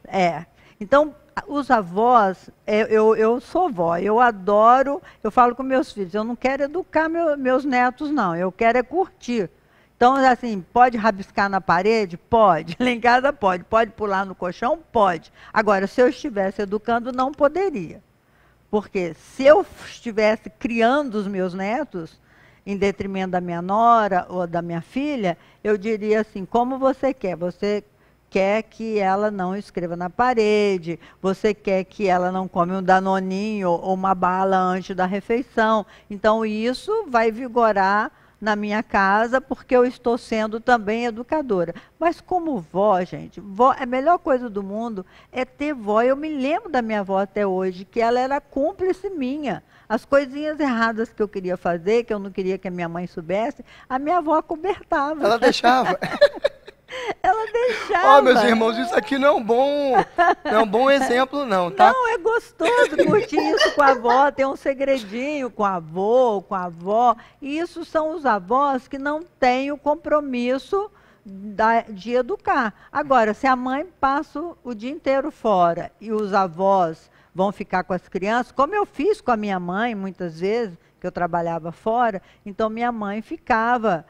Speaker 1: Então, os avós, eu sou vó, eu adoro, eu falo com meus filhos, eu não quero educar meus netos, não, eu quero curtir. Então, assim, pode rabiscar na parede? Pode. Lá em casa pode. Pode pular no colchão? Pode. Agora, se eu estivesse educando, não poderia. Porque se eu estivesse criando os meus netos, em detrimento da minha nora ou da minha filha, eu diria assim, como você quer? Você quer que ela não escreva na parede, você quer que ela não come um danoninho ou uma bala antes da refeição. Então, isso vai vigorar na minha casa, porque eu estou sendo também educadora. Mas como vó, gente, vó, a melhor coisa do mundo é ter vó. Eu me lembro da minha avó até hoje, que ela era cúmplice minha. As coisinhas erradas que eu queria fazer, que eu não queria que a minha mãe soubesse, a minha avó acobertava.
Speaker 2: Ela deixava.
Speaker 1: Ela deixava.
Speaker 2: Ó, meus irmãos, isso aqui não é um bom exemplo, não, tá?
Speaker 1: Não, é gostoso curtir isso com a avó, ter um segredinho com o avô, com a avó. E isso são os avós que não têm o compromisso de educar. Agora, se a mãe passa o dia inteiro fora e os avós vão ficar com as crianças, como eu fiz com a minha mãe, muitas vezes, que eu trabalhava fora, então minha mãe ficava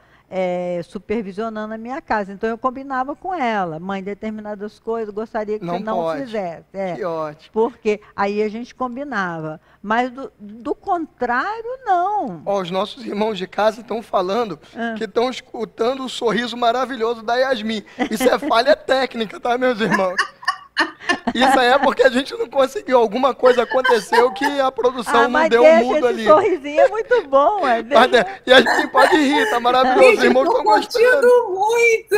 Speaker 1: supervisionando a minha casa. Então eu combinava com ela, mãe, determinadas coisas, gostaria que você não fizesse.
Speaker 2: Que ótimo.
Speaker 1: Porque aí a gente combinava. Mas do contrário, não.
Speaker 2: Ó, os nossos irmãos de casa estão falando que estão escutando o sorriso maravilhoso da Yasmin. Isso é falha técnica, tá, meus irmãos? Isso aí é porque a gente não conseguiu. Alguma coisa aconteceu que a produção não deu um mudo ali.
Speaker 1: Esse sorrisinho é muito bom.
Speaker 2: E a gente pode rir, tá maravilhoso. Os irmãos estão gostando.
Speaker 3: Muito.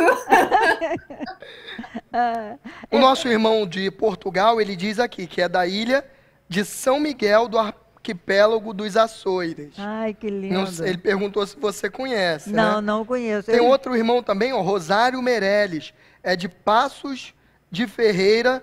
Speaker 2: O nosso irmão de Portugal, ele diz aqui que é da ilha de São Miguel do Arquipélago dos Açores.
Speaker 1: Ai, que lindo.
Speaker 2: Ele perguntou se você conhece.
Speaker 1: Não,
Speaker 2: né?
Speaker 1: não conheço.
Speaker 2: Tem outro irmão também, ó, Rosário Meirelles. É de Passos de Ferreira,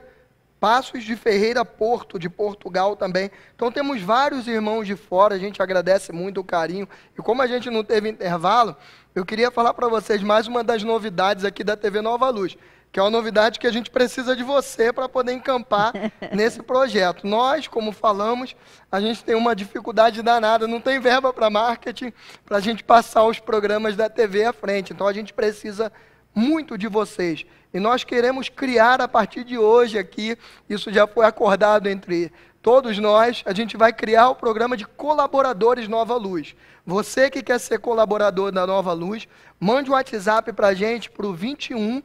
Speaker 2: Porto, de Portugal também. Então temos vários irmãos de fora, a gente agradece muito o carinho. E como a gente não teve intervalo, eu queria falar para vocês mais uma das novidades aqui da TV Nova Luz, que é uma novidade que a gente precisa de você para poder encampar nesse projeto. Nós, como falamos, a gente tem uma dificuldade danada, não tem verba para marketing, para a gente passar os programas da TV à frente. Então a gente precisa muito de vocês. E nós queremos criar a partir de hoje aqui, isso já foi acordado entre todos nós, a gente vai criar o programa de colaboradores Nova Luz. Você que quer ser colaborador da Nova Luz, mande um WhatsApp para a gente para o 21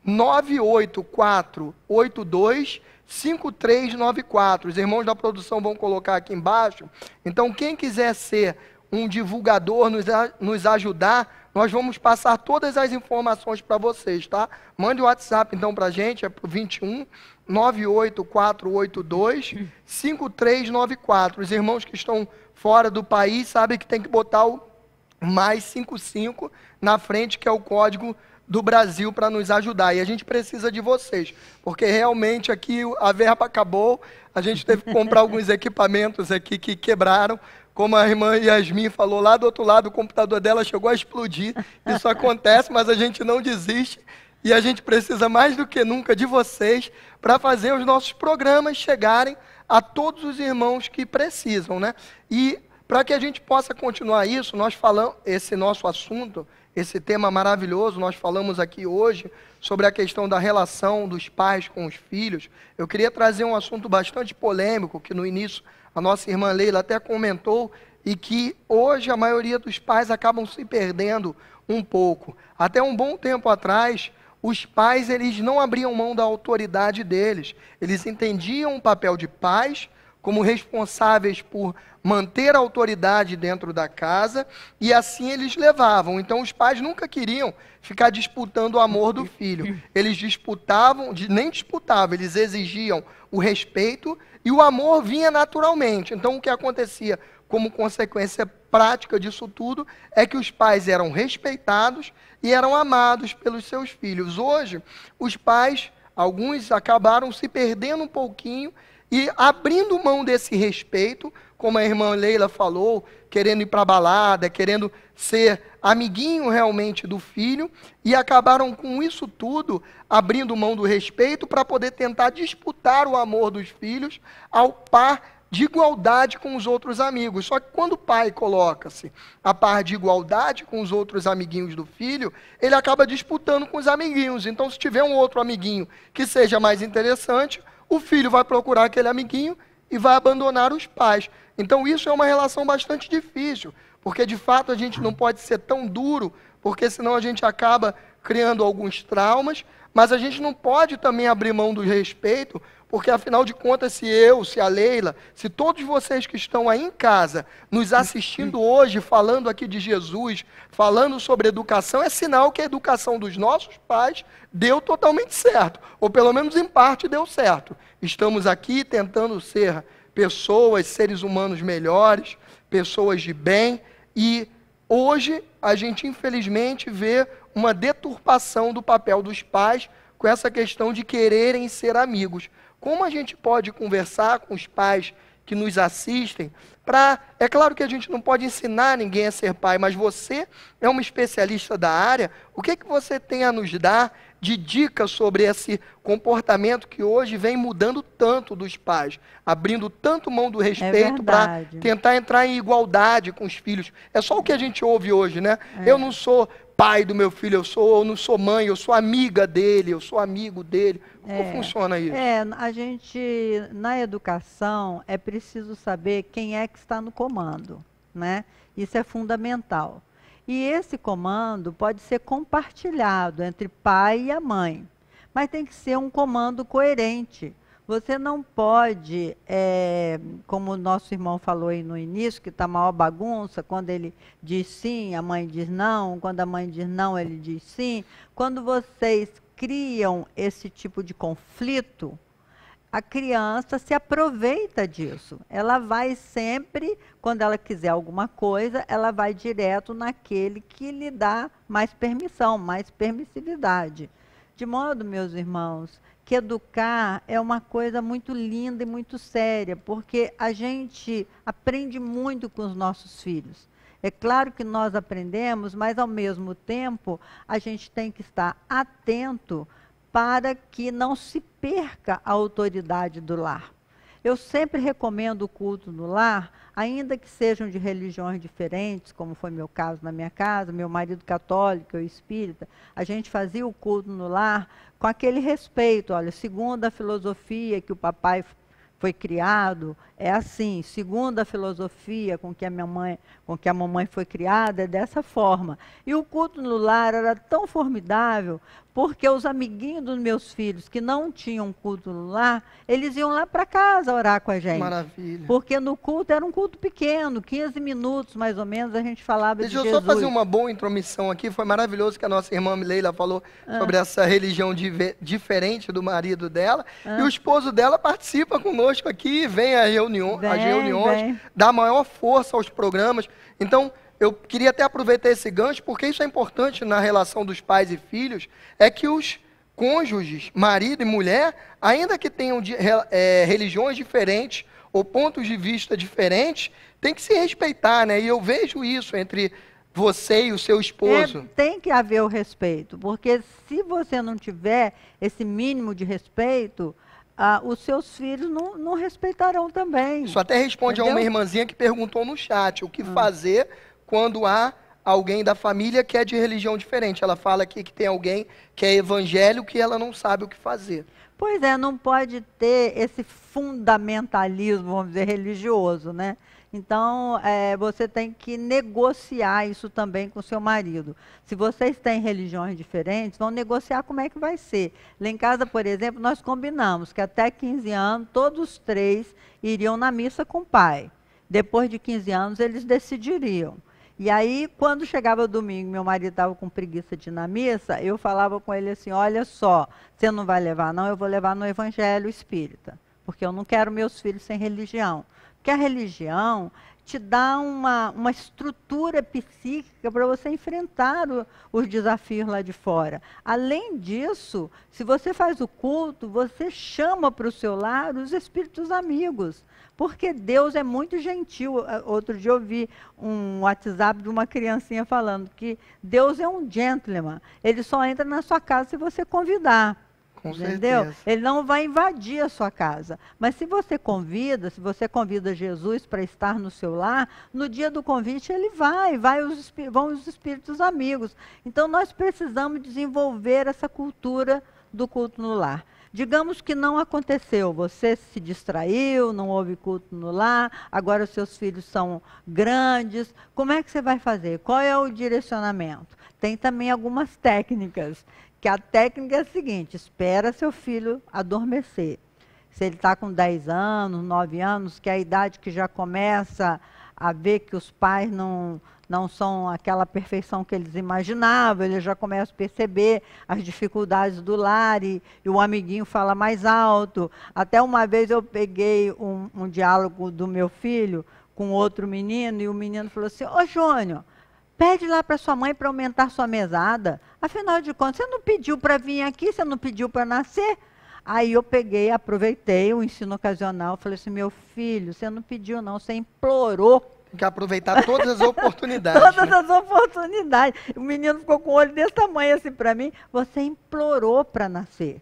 Speaker 2: 98482 5394. Os irmãos da produção vão colocar aqui embaixo. Então, quem quiser ser um divulgador, nos ajudar, nós vamos passar todas as informações para vocês, tá? Mande o WhatsApp, então, para a gente, é para o 21 98482 5394. Os irmãos que estão fora do país sabem que tem que botar o mais 55 na frente, que é o código do Brasil, para nos ajudar. E a gente precisa de vocês, porque realmente aqui a verba acabou, a gente teve que comprar alguns equipamentos aqui que quebraram. Como a irmã Yasmin falou, lá do outro lado o computador dela chegou a explodir. Isso acontece, mas a gente não desiste. E a gente precisa mais do que nunca de vocês para fazer os nossos programas chegarem a todos os irmãos que precisam, né? E para que a gente possa continuar isso, nós falamos, esse nosso assunto, esse tema maravilhoso, nós falamos aqui hoje sobre a questão da relação dos pais com os filhos. Eu queria trazer um assunto bastante polêmico, que no início a nossa irmã Leila até comentou, e que hoje a maioria dos pais acabam se perdendo um pouco. Até um bom tempo atrás, os pais eles não abriam mão da autoridade deles. Eles entendiam o papel de pais como responsáveis por manter a autoridade dentro da casa, e assim eles levavam. Então os pais nunca queriam ficar disputando o amor do filho. Eles nem disputavam, eles exigiam o respeito, e o amor vinha naturalmente. Então o que acontecia como consequência prática disso tudo é que os pais eram respeitados e eram amados pelos seus filhos. Hoje, os pais, alguns acabaram se perdendo um pouquinho e abrindo mão desse respeito, como a irmã Leila falou, querendo ir para a balada, querendo ser amiguinho realmente do filho, e acabaram com isso tudo, abrindo mão do respeito para poder tentar disputar o amor dos filhos ao par de igualdade com os outros amigos. Só que quando o pai coloca-se a par de igualdade com os outros amiguinhos do filho, ele acaba disputando com os amiguinhos. Então, se tiver um outro amiguinho que seja mais interessante, o filho vai procurar aquele amiguinho e vai abandonar os pais. Então isso é uma relação bastante difícil, porque de fato a gente não pode ser tão duro, porque senão a gente acaba criando alguns traumas, mas a gente não pode também abrir mão do respeito, porque afinal de contas, se a Leila, se todos vocês que estão aí em casa, nos assistindo hoje, falando aqui de Jesus, falando sobre educação, é sinal que a educação dos nossos pais deu totalmente certo, ou pelo menos em parte deu certo. Estamos aqui tentando ser pessoas, seres humanos melhores, pessoas de bem, e hoje a gente infelizmente vê uma deturpação do papel dos pais com essa questão de quererem ser amigos. Como a gente pode conversar com os pais que nos assistem é claro que a gente não pode ensinar ninguém a ser pai, mas você é uma especialista da área, o que você tem a nos dar de dicas sobre esse comportamento que hoje vem mudando tanto dos pais, abrindo tanto mão do respeito para tentar entrar em igualdade com os filhos. É só o que a gente ouve hoje, né? Eu não sou pai do meu filho, eu não sou mãe, eu sou amiga dele, eu sou amigo dele. Como funciona isso?
Speaker 1: A gente, na educação, é preciso saber quem é que está no comando, né? Isso é fundamental. E esse comando pode ser compartilhado entre pai e a mãe, mas tem que ser um comando coerente. Você não pode, como o nosso irmão falou aí no início, que está maior bagunça, quando ele diz sim, a mãe diz não, quando a mãe diz não, ele diz sim. Quando vocês criam esse tipo de conflito, a criança se aproveita disso. Ela vai sempre, quando ela quiser alguma coisa, ela vai direto naquele que lhe dá mais permissão, mais permissividade. De modo, meus irmãos, que educar é uma coisa muito linda e muito séria, porque a gente aprende muito com os nossos filhos. É claro que nós aprendemos, mas ao mesmo tempo a gente tem que estar atento para que não se perca a autoridade do lar. Eu sempre recomendo o culto no lar, ainda que sejam de religiões diferentes, como foi meu caso na minha casa, meu marido católico, eu espírita, a gente fazia o culto no lar com aquele respeito, olha, segundo a filosofia que o papai foi criado, é assim, segundo a filosofia com que a mamãe foi criada, é dessa forma. E o culto no lar era tão formidável, porque os amiguinhos dos meus filhos que não tinham culto no lar, eles iam lá para casa orar com a gente.
Speaker 2: Maravilha.
Speaker 1: Porque no culto era um culto pequeno, 15 minutos mais ou menos, a gente falava de Jesus.
Speaker 2: Deixa eu só fazer uma boa intromissão aqui, foi maravilhoso que a nossa irmã Leila falou sobre essa religião diferente do marido dela, e o esposo dela participa conosco aqui, vem às reuniões, dá maior força aos programas. Então, eu queria até aproveitar esse gancho, porque isso é importante na relação dos pais e filhos, é que os cônjuges, marido e mulher, ainda que tenham religiões diferentes ou pontos de vista diferentes, tem que se respeitar, né? E eu vejo isso entre você e o seu esposo.
Speaker 1: Tem que haver o respeito, porque se você não tiver esse mínimo de respeito, os seus filhos não respeitarão também.
Speaker 2: Isso até responde a uma irmãzinha que perguntou no chat, o que fazer quando há alguém da família que é de religião diferente. Ela fala aqui que tem alguém que é evangélico e ela não sabe o que fazer.
Speaker 1: Pois é, não pode ter esse fundamentalismo, vamos dizer, religioso, né? Então, você tem que negociar isso também com o seu marido. Se vocês têm religiões diferentes, vão negociar como é que vai ser. Lá em casa, por exemplo, nós combinamos que até 15 anos, todos os três iriam na missa com o pai. Depois de 15 anos, eles decidiriam. E aí, quando chegava o domingo, meu marido estava com preguiça de ir na missa, eu falava com ele assim, olha só, você não vai levar não, eu vou levar no Evangelho Espírita, porque eu não quero meus filhos sem religião. Porque a religião te dá uma estrutura psíquica para você enfrentar os desafios lá de fora. Além disso, se você faz o culto, você chama para o seu lar os espíritos amigos, porque Deus é muito gentil. Outro dia eu vi um WhatsApp de uma criancinha falando que Deus é um gentleman, ele só entra na sua casa se você convidar.
Speaker 2: Com
Speaker 1: entendeu?
Speaker 2: certeza.
Speaker 1: Ele não vai invadir a sua casa. Mas se você convida Jesus para estar no seu lar, no dia do convite ele vão os espíritos amigos. Então nós precisamos desenvolver essa cultura do culto no lar. Digamos que não aconteceu, você se distraiu, não houve culto no lar, agora os seus filhos são grandes, como é que você vai fazer? Qual é o direcionamento? Tem também algumas técnicas, que a técnica é a seguinte, espera seu filho adormecer. se ele está com 10 anos, 9 anos, que é a idade que já começa a ver que os pais não são aquela perfeição que eles imaginavam, ele já começa a perceber as dificuldades do lar e o amiguinho fala mais alto. Até uma vez eu peguei um diálogo do meu filho com outro menino e o menino falou assim: ô Júnior, pede lá para sua mãe para aumentar sua mesada. Afinal de contas, você não pediu para vir aqui, você não pediu para nascer? Aí eu peguei, aproveitei o ensino ocasional, falei assim: meu filho, você não pediu não, você implorou.
Speaker 2: Tem que aproveitar todas as oportunidades.
Speaker 1: Todas as oportunidades. O menino ficou com o olho desse tamanho assim para mim. Você implorou para nascer.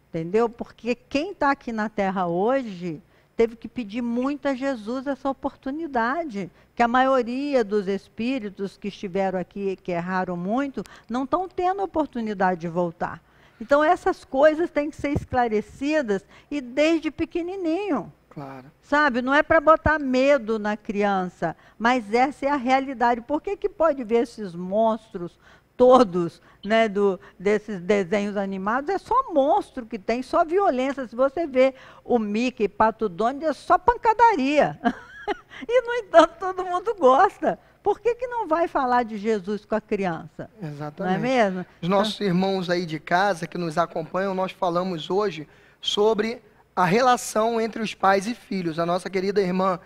Speaker 1: Entendeu? Porque quem está aqui na Terra hoje teve que pedir muito a Jesus essa oportunidade. Que a maioria dos espíritos que estiveram aqui, que erraram muito, não estão tendo a oportunidade de voltar. Então essas coisas têm que ser esclarecidas e desde pequenininho.
Speaker 2: Claro.
Speaker 1: Sabe, não é para botar medo na criança, mas essa é a realidade. Por que que pode ver esses monstros todos, né, desses desenhos animados? É só monstro que tem, só violência. Se você vê o Mickey, Pato Donald, é só pancadaria. E, no entanto, todo mundo gosta. Por que que não vai falar de Jesus com a criança?
Speaker 2: Exatamente.
Speaker 1: Não é mesmo?
Speaker 2: Os nossos irmãos aí de casa que nos acompanham, nós falamos hoje sobre a relação entre os pais e filhos. A nossa querida irmã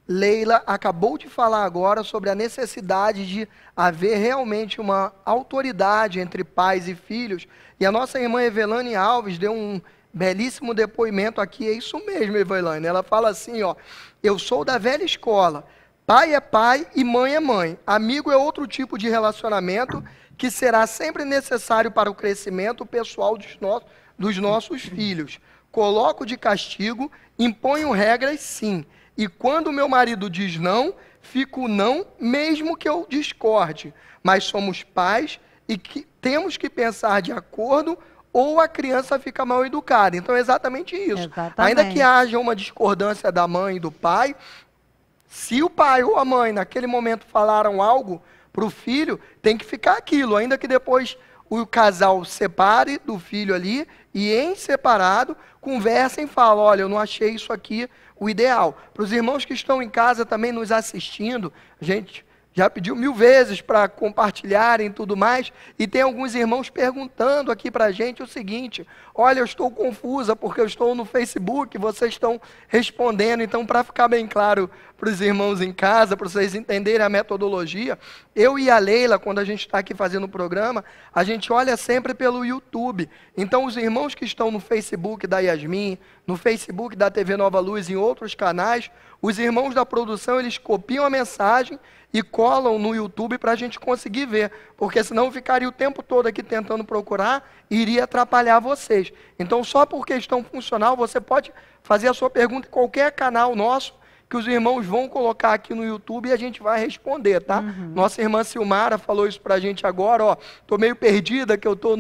Speaker 2: Leila acabou de falar agora sobre a necessidade de haver realmente uma autoridade entre pais e filhos. E a nossa irmã Evelane Alves deu um belíssimo depoimento aqui. É isso mesmo, Evelane. Ela fala assim, ó: eu sou da velha escola. Pai é pai e mãe é mãe. Amigo é outro tipo de relacionamento que será sempre necessário para o crescimento pessoal dos nossos filhos. Coloco de castigo, imponho regras sim. E quando meu marido diz não, fico não, mesmo que eu discorde. Mas somos pais e temos que pensar de acordo ou a criança fica mal educada. Então é exatamente isso.
Speaker 1: Exatamente.
Speaker 2: Ainda que haja uma discordância da mãe e do pai, se o pai ou a mãe naquele momento falaram algo para o filho, tem que ficar aquilo, ainda que depois o casal separe do filho ali e em separado conversem e falem: olha, eu não achei isso aqui o ideal. Para os irmãos que estão em casa também nos assistindo, a gente já pediu 1000 vezes para compartilharem e tudo mais, e tem alguns irmãos perguntando aqui para a gente o seguinte: olha, eu estou confusa porque eu estou no Facebook, vocês estão respondendo. Então, para ficar bem claro para os irmãos em casa, para vocês entenderem a metodologia, eu e a Leila, quando a gente está aqui fazendo o programa, a gente olha sempre pelo YouTube. Então, os irmãos que estão no Facebook da Yasmin, no Facebook da TV Nova Luz e em outros canais, os irmãos da produção, eles copiam a mensagem e colam no YouTube para a gente conseguir ver, porque senão ficaria o tempo todo aqui tentando procurar e iria atrapalhar vocês. Então, só por questão funcional, você pode fazer a sua pergunta em qualquer canal nosso, que os irmãos vão colocar aqui no YouTube e a gente vai responder, tá? Nossa irmã Silmara falou isso para a gente agora, ó: tô meio perdida que eu tô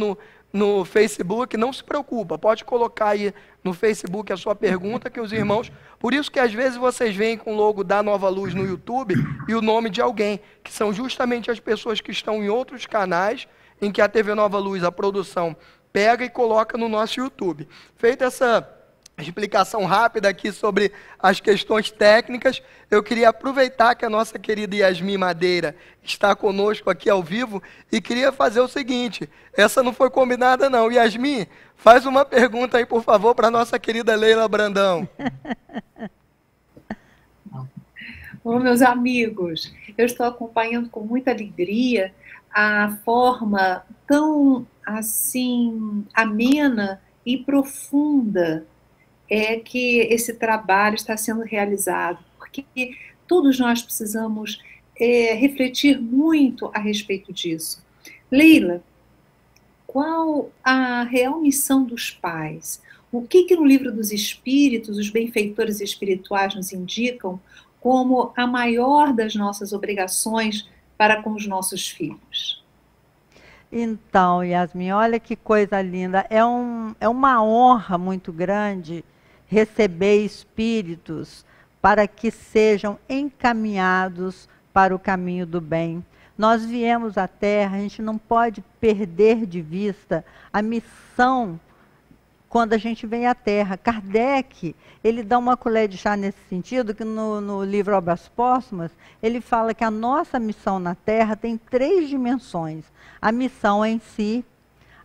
Speaker 2: no Facebook. Não se preocupa, pode colocar aí no Facebook a sua pergunta, que os irmãos... Por isso que às vezes vocês veem com o logo da Nova Luz no YouTube e o nome de alguém, que são justamente as pessoas que estão em outros canais, em que a TV Nova Luz, a produção, pega e coloca no nosso YouTube. Feita essa explicação rápida aqui sobre as questões técnicas, eu queria aproveitar que a nossa querida Yasmin Madeira está conosco aqui ao vivo e queria fazer o seguinte: essa não foi combinada não. Yasmin, faz uma pergunta aí, por favor, para a nossa querida Leila Brandão.
Speaker 3: Ô, meus amigos, eu estou acompanhando com muita alegria a forma tão, assim, amena e profunda que esse trabalho está sendo realizado, porque todos nós precisamos refletir muito a respeito disso. Leila, qual a real missão dos pais? O que no Livro dos Espíritos os benfeitores espirituais nos indicam como a maior das nossas obrigações para com os nossos filhos?
Speaker 1: Então, Yasmin, olha que coisa linda. É uma honra muito grande receber espíritos para que sejam encaminhados para o caminho do bem. Nós viemos à Terra, a gente não pode perder de vista a missão quando a gente vem à Terra. Kardec, ele dá uma colher de chá nesse sentido, que no livro Obras Póstumas, ele fala que a nossa missão na Terra tem 3 dimensões. A missão em si,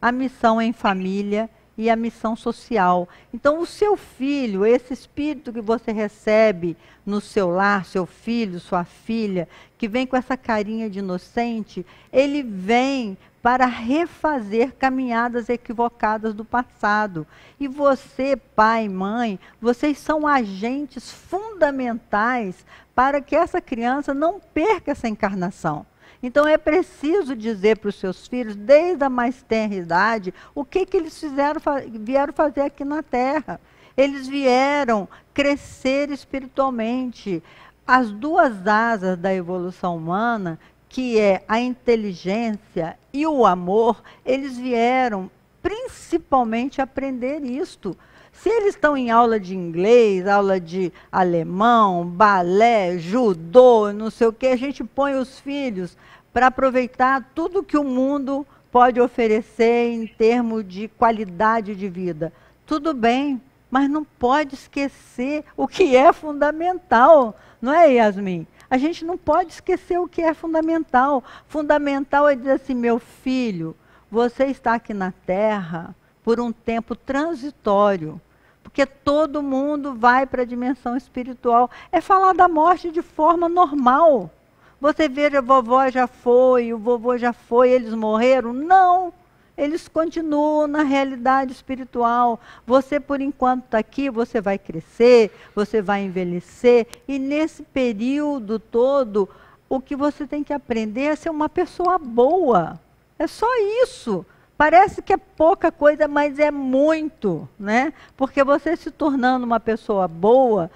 Speaker 1: a missão em família e a missão social. Então, o seu filho, esse espírito que você recebe no seu lar, seu filho, sua filha, que vem com essa carinha de inocente, ele vem para refazer caminhadas equivocadas do passado. E você, pai, mãe, vocês são agentes fundamentais para que essa criança não perca essa encarnação. Então é preciso dizer para os seus filhos, desde a mais tenra idade, o que eles vieram fazer aqui na Terra. Eles vieram crescer espiritualmente. As 2 asas da evolução humana, que é a inteligência e o amor, eles vieram principalmente aprender isto. Se eles estão em aula de inglês, aula de alemão, balé, judô, não sei o que, a gente põe os filhos para aproveitar tudo que o mundo pode oferecer em termos de qualidade de vida. Tudo bem, mas não pode esquecer o que é fundamental, não é, Yasmin? A gente não pode esquecer o que é fundamental. Fundamental é dizer assim, meu filho, você está aqui na Terra por um tempo transitório, porque todo mundo vai para a dimensão espiritual. É falar da morte de forma normal. Você veja, a vovó já foi, o vovô já foi, eles morreram? Não, eles continuam na realidade espiritual. Você, por enquanto, está aqui, você vai crescer, você vai envelhecer, e nesse período todo, o que você tem que aprender é ser uma pessoa boa. É só isso. Parece que é pouca coisa, mas é muito, né? Porque você se tornando uma pessoa boa,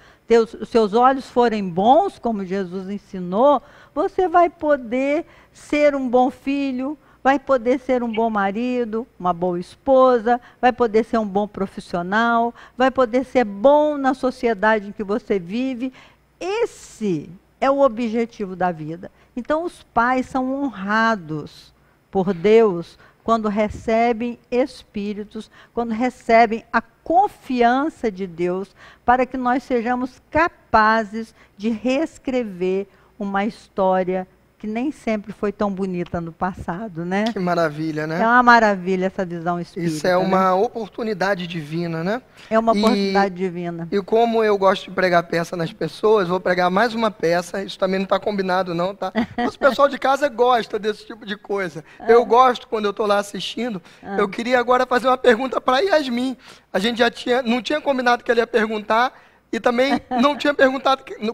Speaker 1: seus olhos forem bons, como Jesus ensinou, você vai poder ser um bom filho, vai poder ser um bom marido, uma boa esposa, vai poder ser um bom profissional, vai poder ser bom na sociedade em que você vive. Esse é o objetivo da vida. Então, os pais são honrados por Deus quando recebem espíritos, quando recebem a confiança de Deus, para que nós sejamos capazes de reescrever uma história que nem sempre foi tão bonita no passado, né?
Speaker 2: Que maravilha, né?
Speaker 1: É uma maravilha essa visão espírita.
Speaker 2: Isso é uma oportunidade divina, né?
Speaker 1: É uma oportunidade divina.
Speaker 2: E como eu gosto de pregar peça nas pessoas, vou pregar mais uma peça. Isso também não está combinado não, tá? Mas o pessoal de casa gosta desse tipo de coisa. Eu gosto quando eu estou lá assistindo. Eu queria agora fazer uma pergunta para Yasmin. A gente não tinha combinado que ela ia perguntar, e também não tinha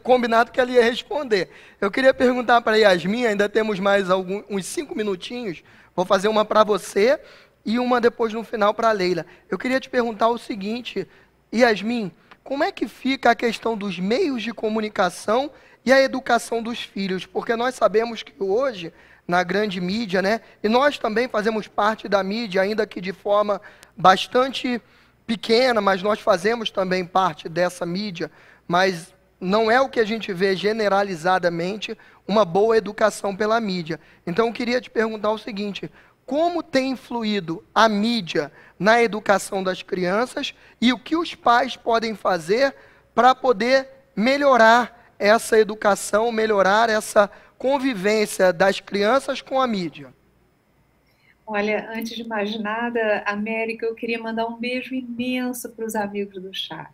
Speaker 2: combinado que ela ia responder. Eu queria perguntar para a Yasmin, ainda temos mais uns 5 minutinhos, vou fazer uma para você e uma depois no final para a Leila. Eu queria te perguntar o seguinte, Yasmin, como é que fica a questão dos meios de comunicação e a educação dos filhos? Porque nós sabemos que hoje, na grande mídia, né, e nós também fazemos parte da mídia, ainda que de forma bastante pequena, mas nós fazemos também parte dessa mídia, mas não é o que a gente vê generalizadamente uma boa educação pela mídia. Então eu queria te perguntar o seguinte, como tem influído a mídia na educação das crianças e o que os pais podem fazer para poder melhorar essa educação, melhorar essa convivência das crianças com a mídia?
Speaker 3: Olha, antes de mais nada, América, eu queria mandar um beijo imenso para os amigos do chat,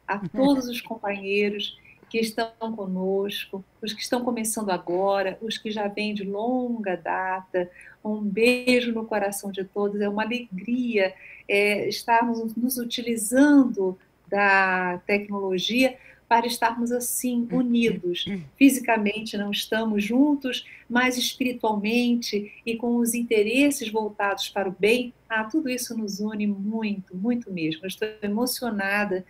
Speaker 3: a todos os companheiros que estão conosco, os que estão começando agora, os que já vêm de longa data. Um beijo no coração de todos. É uma alegria estarmos nos utilizando da tecnologia para estarmos assim, unidos. Fisicamente não estamos juntos, mas espiritualmente e com os interesses voltados para o bem, tudo isso nos une muito, muito mesmo. Eu estou emocionada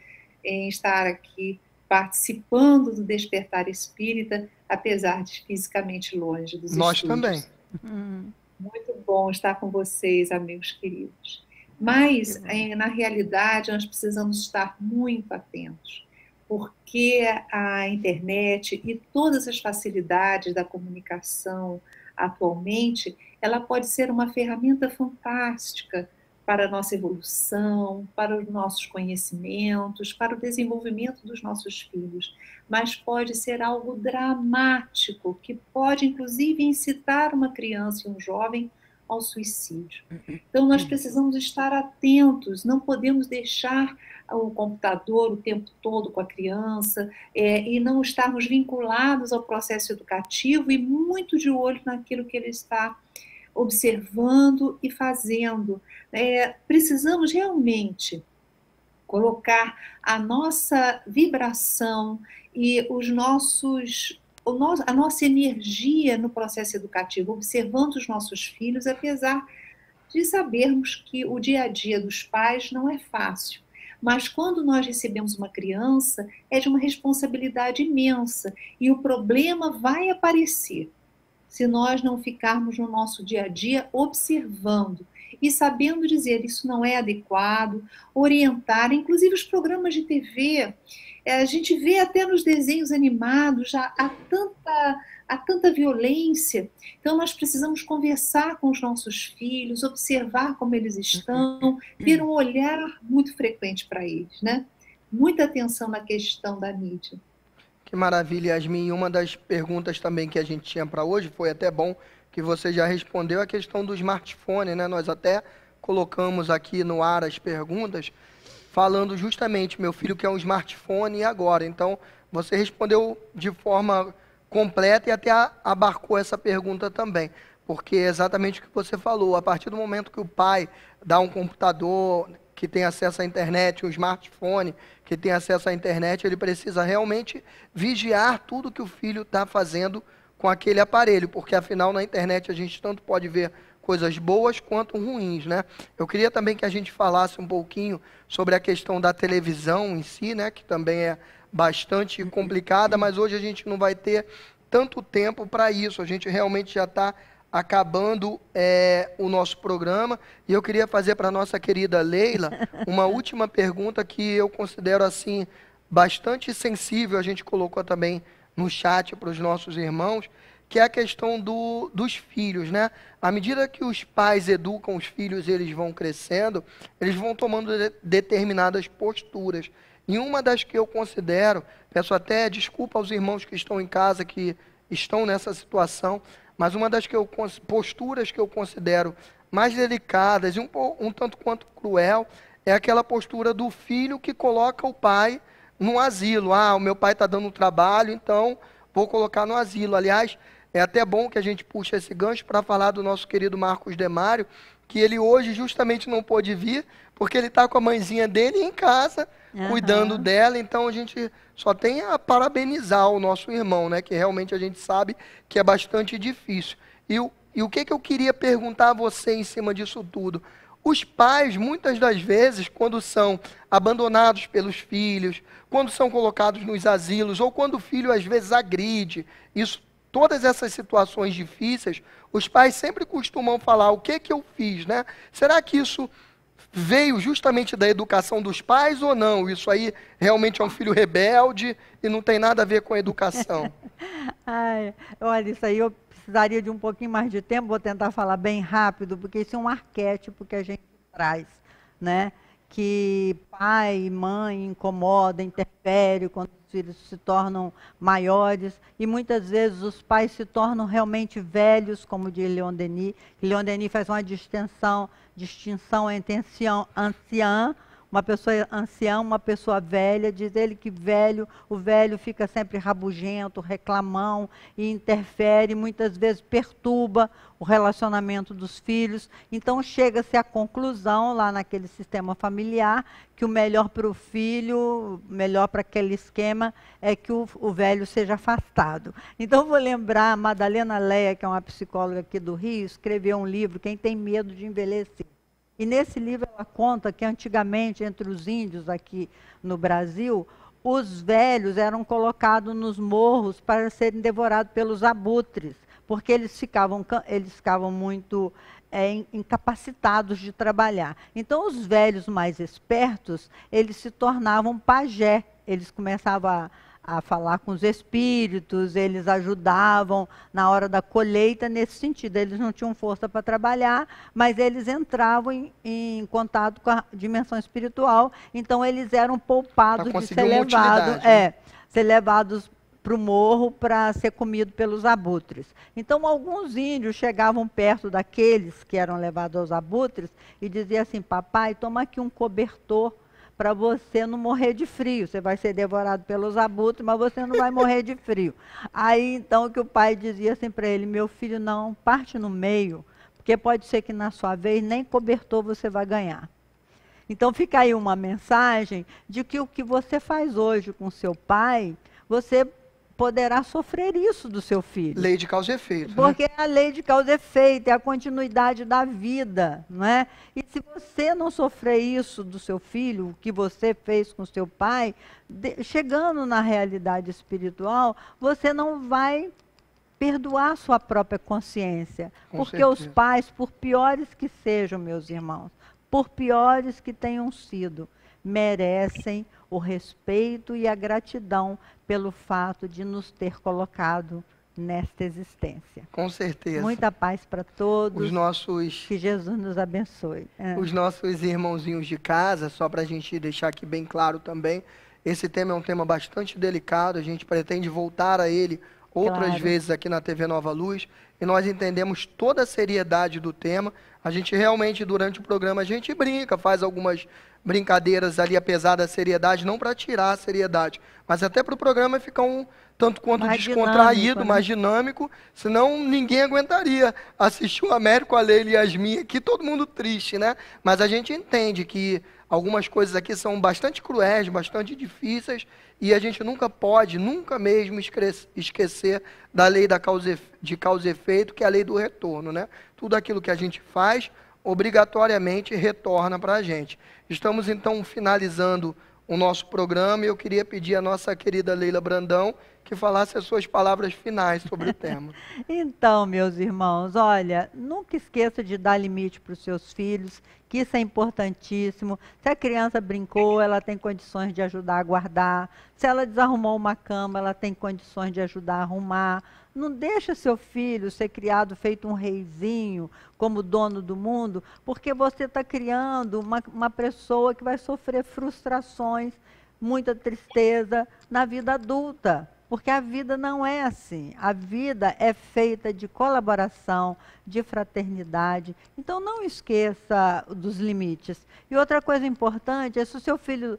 Speaker 3: em estar aqui participando do Despertar Espírita, apesar de fisicamente longe dos
Speaker 2: Nós
Speaker 3: estúdios.
Speaker 2: também.
Speaker 3: Muito bom estar com vocês, amigos queridos. Mas, na realidade, nós precisamos estar muito atentos, porque a internet e todas as facilidades da comunicação atualmente, ela pode ser uma ferramenta fantástica para a nossa evolução, para os nossos conhecimentos, para o desenvolvimento dos nossos filhos, mas pode ser algo dramático, que pode inclusive incitar uma criança e um jovem ao suicídio. Então nós precisamos estar atentos, não podemos deixar o computador o tempo todo com a criança e não estarmos vinculados ao processo educativo e muito de olho naquilo que ele está observando e fazendo. Precisamos realmente colocar a nossa vibração e a nossa energia no processo educativo, observando os nossos filhos, apesar de sabermos que o dia a dia dos pais não é fácil. Mas quando nós recebemos uma criança, é de uma responsabilidade imensa e o problema vai aparecer se nós não ficarmos no nosso dia a dia observando e sabendo dizer isso não é adequado, orientar, inclusive os programas de TV, a gente vê até nos desenhos animados já há tanta violência, então nós precisamos conversar com os nossos filhos, observar como eles estão, ter um olhar muito frequente para eles, né? Muita atenção na questão da mídia.
Speaker 2: Que maravilha, Yasmin. E uma das perguntas também que a gente tinha para hoje, foi até bom que você já respondeu, a questão do smartphone, né? Nós até colocamos aqui no ar as perguntas, falando justamente, meu filho quer um smartphone e agora? Então, você respondeu de forma completa e até abarcou essa pergunta também, porque é exatamente o que você falou, a partir do momento que o pai dá um computador que tem acesso à internet, um smartphone que tem acesso à internet, ele precisa realmente vigiar tudo que o filho está fazendo com aquele aparelho, porque afinal na internet a gente tanto pode ver coisas boas quanto ruins, né? Eu queria também que a gente falasse um pouquinho sobre a questão da televisão em si, né? Que também é bastante complicada, mas hoje a gente não vai ter tanto tempo para isso, a gente realmente já está acabando o nosso programa, e eu queria fazer para a nossa querida Leila uma última pergunta que eu considero assim bastante sensível, a gente colocou também no chat para os nossos irmãos, que é a questão dos filhos, né? À medida que os pais educam os filhos, eles vão crescendo, eles vão tomando determinadas posturas. E uma das que eu considero, peço até desculpa aos irmãos que estão em casa, que estão nessa situação, mas uma das posturas que eu considero mais delicadas e um tanto quanto cruel é aquela postura do filho que coloca o pai no asilo. Ah, o meu pai está dando trabalho, então vou colocar no asilo. Aliás, é até bom que a gente puxe esse gancho para falar do nosso querido Marcos Demário, que ele hoje justamente não pôde vir, porque ele está com a mãezinha dele em casa, cuidando dela, então a gente só tem a parabenizar o nosso irmão, né, que realmente a gente sabe que é bastante difícil. E o que eu queria perguntar a você em cima disso tudo? Os pais, muitas das vezes, quando são abandonados pelos filhos, quando são colocados nos asilos, ou quando o filho às vezes agride, todas essas situações difíceis, os pais sempre costumam falar, o que eu fiz, né? Será que isso veio justamente da educação dos pais ou não? Isso aí realmente é um filho rebelde e não tem nada a ver com a educação?
Speaker 1: Ai, olha, isso aí eu precisaria de um pouquinho mais de tempo, vou tentar falar bem rápido, porque isso é um arquétipo que a gente traz, né? Que pai e mãe incomoda, interfere quando os filhos se tornam maiores, e muitas vezes os pais se tornam realmente velhos, como diz Leon Denis. Leon Denis faz uma distinção entre anciã, uma pessoa anciã, uma pessoa velha. Diz ele que o velho fica sempre rabugento, reclamão, e interfere, muitas vezes perturba o relacionamento dos filhos. Então chega-se à conclusão, lá naquele sistema familiar, que o melhor para o filho, melhor para aquele esquema, é que o velho seja afastado. Então vou lembrar, a Madalena Leia, que é uma psicóloga aqui do Rio, escreveu um livro, Quem Tem Medo de Envelhecer. E nesse livro ela conta que antigamente, entre os índios aqui no Brasil, os velhos eram colocados nos morros para serem devorados pelos abutres, porque eles ficavam muito incapacitados de trabalhar. Então os velhos mais espertos, eles se tornavam pajé, eles começavam a falar com os espíritos, eles ajudavam na hora da colheita nesse sentido. Eles não tinham força para trabalhar, mas eles entravam em contato com a dimensão espiritual, então eles eram poupados de ser levados, ser levados para o morro para ser comido pelos abutres. Então, alguns índios chegavam perto daqueles que eram levados aos abutres e diziam assim: papai, toma aqui um cobertor para você não morrer de frio. Você vai ser devorado pelos abutres, mas você não vai morrer de frio. Aí, então, que o pai dizia assim para ele: meu filho, não, parte no meio, porque pode ser que na sua vez nem cobertor você vai ganhar. Então, fica aí uma mensagem de que o que você faz hoje com seu pai, você poderá sofrer isso do seu filho.
Speaker 2: Lei de causa e efeito.
Speaker 1: Porque é a lei de causa e efeito, é a continuidade da vida, não é? E se você não sofrer isso do seu filho, o que você fez com seu pai, chegando na realidade espiritual, você não vai perdoar sua própria consciência. Porque certeza. Os pais, por piores que sejam, meus irmãos, por piores que tenham sido, merecem o respeito e a gratidão pelo fato de nos ter colocado nesta existência.
Speaker 2: Com certeza.
Speaker 1: Muita paz para todos.
Speaker 2: Os nossos...
Speaker 1: Que Jesus nos abençoe.
Speaker 2: Os nossos irmãozinhos de casa, só para a gente deixar aqui bem claro também, esse tema é um tema bastante delicado, a gente pretende voltar a ele outras vezes aqui na TV Nova Luz, e nós entendemos toda a seriedade do tema. A gente realmente, durante o programa, a gente brinca, faz algumas brincadeiras ali, apesar da seriedade, não para tirar a seriedade, mas até para o programa ficar um tanto quanto mais descontraído, mais dinâmico, senão ninguém aguentaria assistir o Américo, a Leila e a Yasmin aqui, todo mundo triste, né? Mas a gente entende que algumas coisas aqui são bastante cruéis, bastante difíceis, e a gente nunca pode, nunca mesmo esquecer da lei de causa e efeito, que é a lei do retorno, né? Tudo aquilo que a gente faz, obrigatoriamente retorna para a gente. Estamos, então, finalizando o nosso programa, e eu queria pedir à nossa querida Leila Brandão que falasse as suas palavras finais sobre o tema.
Speaker 1: Então, meus irmãos, olha, nunca esqueça de dar limite para os seus filhos, que isso é importantíssimo. Se a criança brincou, ela tem condições de ajudar a guardar. Se ela desarrumou uma cama, ela tem condições de ajudar a arrumar. Não deixa seu filho ser criado feito um reizinho, como dono do mundo, porque você está criando uma pessoa que vai sofrer frustrações, muita tristeza na vida adulta. Porque a vida não é assim. A vida é feita de colaboração, de fraternidade. Então, não esqueça dos limites. E outra coisa importante é, se o seu filho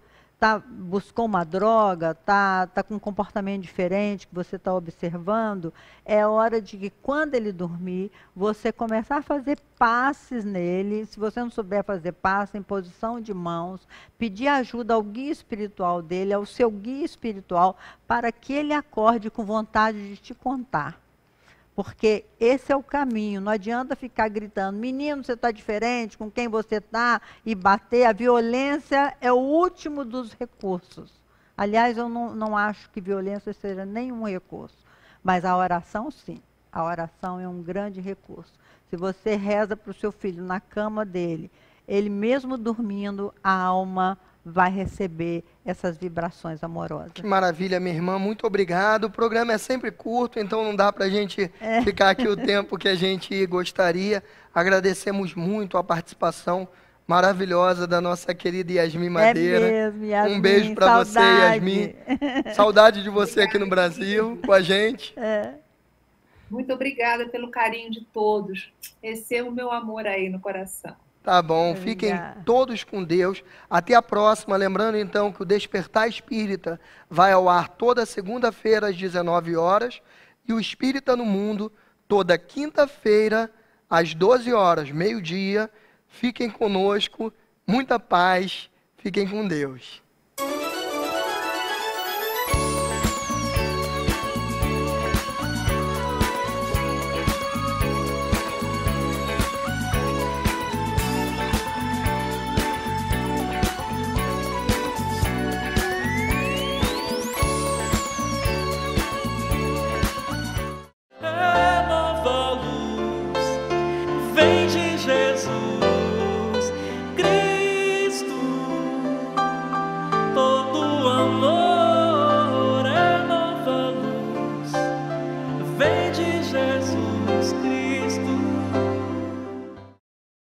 Speaker 1: buscou uma droga, tá com um comportamento diferente, que você está observando, é hora de que, quando ele dormir, você começar a fazer passes nele. Se você não souber fazer passe, em posição de mãos, pedir ajuda ao guia espiritual dele, ao seu guia espiritual, para que ele acorde com vontade de te contar. Porque esse é o caminho. Não adianta ficar gritando: menino, você está diferente, com quem você está, e bater. A violência é o último dos recursos. Aliás, eu não acho que violência seja nenhum recurso. Mas a oração, sim. A oração é um grande recurso. Se você reza para o seu filho na cama dele, ele mesmo dormindo, a alma vai receber essas vibrações amorosas.
Speaker 2: Que maravilha, minha irmã, muito obrigado. O programa é sempre curto, então não dá para a gente ficar aqui o tempo que a gente gostaria. Agradecemos muito a participação maravilhosa da nossa querida Yasmin Madeira.
Speaker 1: É mesmo, Yasmin,
Speaker 2: um beijo para você, Yasmin. Saudade de você aqui no Brasil, com a gente.
Speaker 3: Muito obrigada pelo carinho de todos. Receba o meu amor aí no coração.
Speaker 2: Tá bom, fiquem todos com Deus. Até a próxima. Lembrando, então, que o Despertar Espírita vai ao ar toda segunda-feira às 19 horas e o Espírita no Mundo toda quinta-feira às 12 horas, meio-dia. Fiquem conosco, muita paz, fiquem com Deus.
Speaker 4: Vem de Jesus.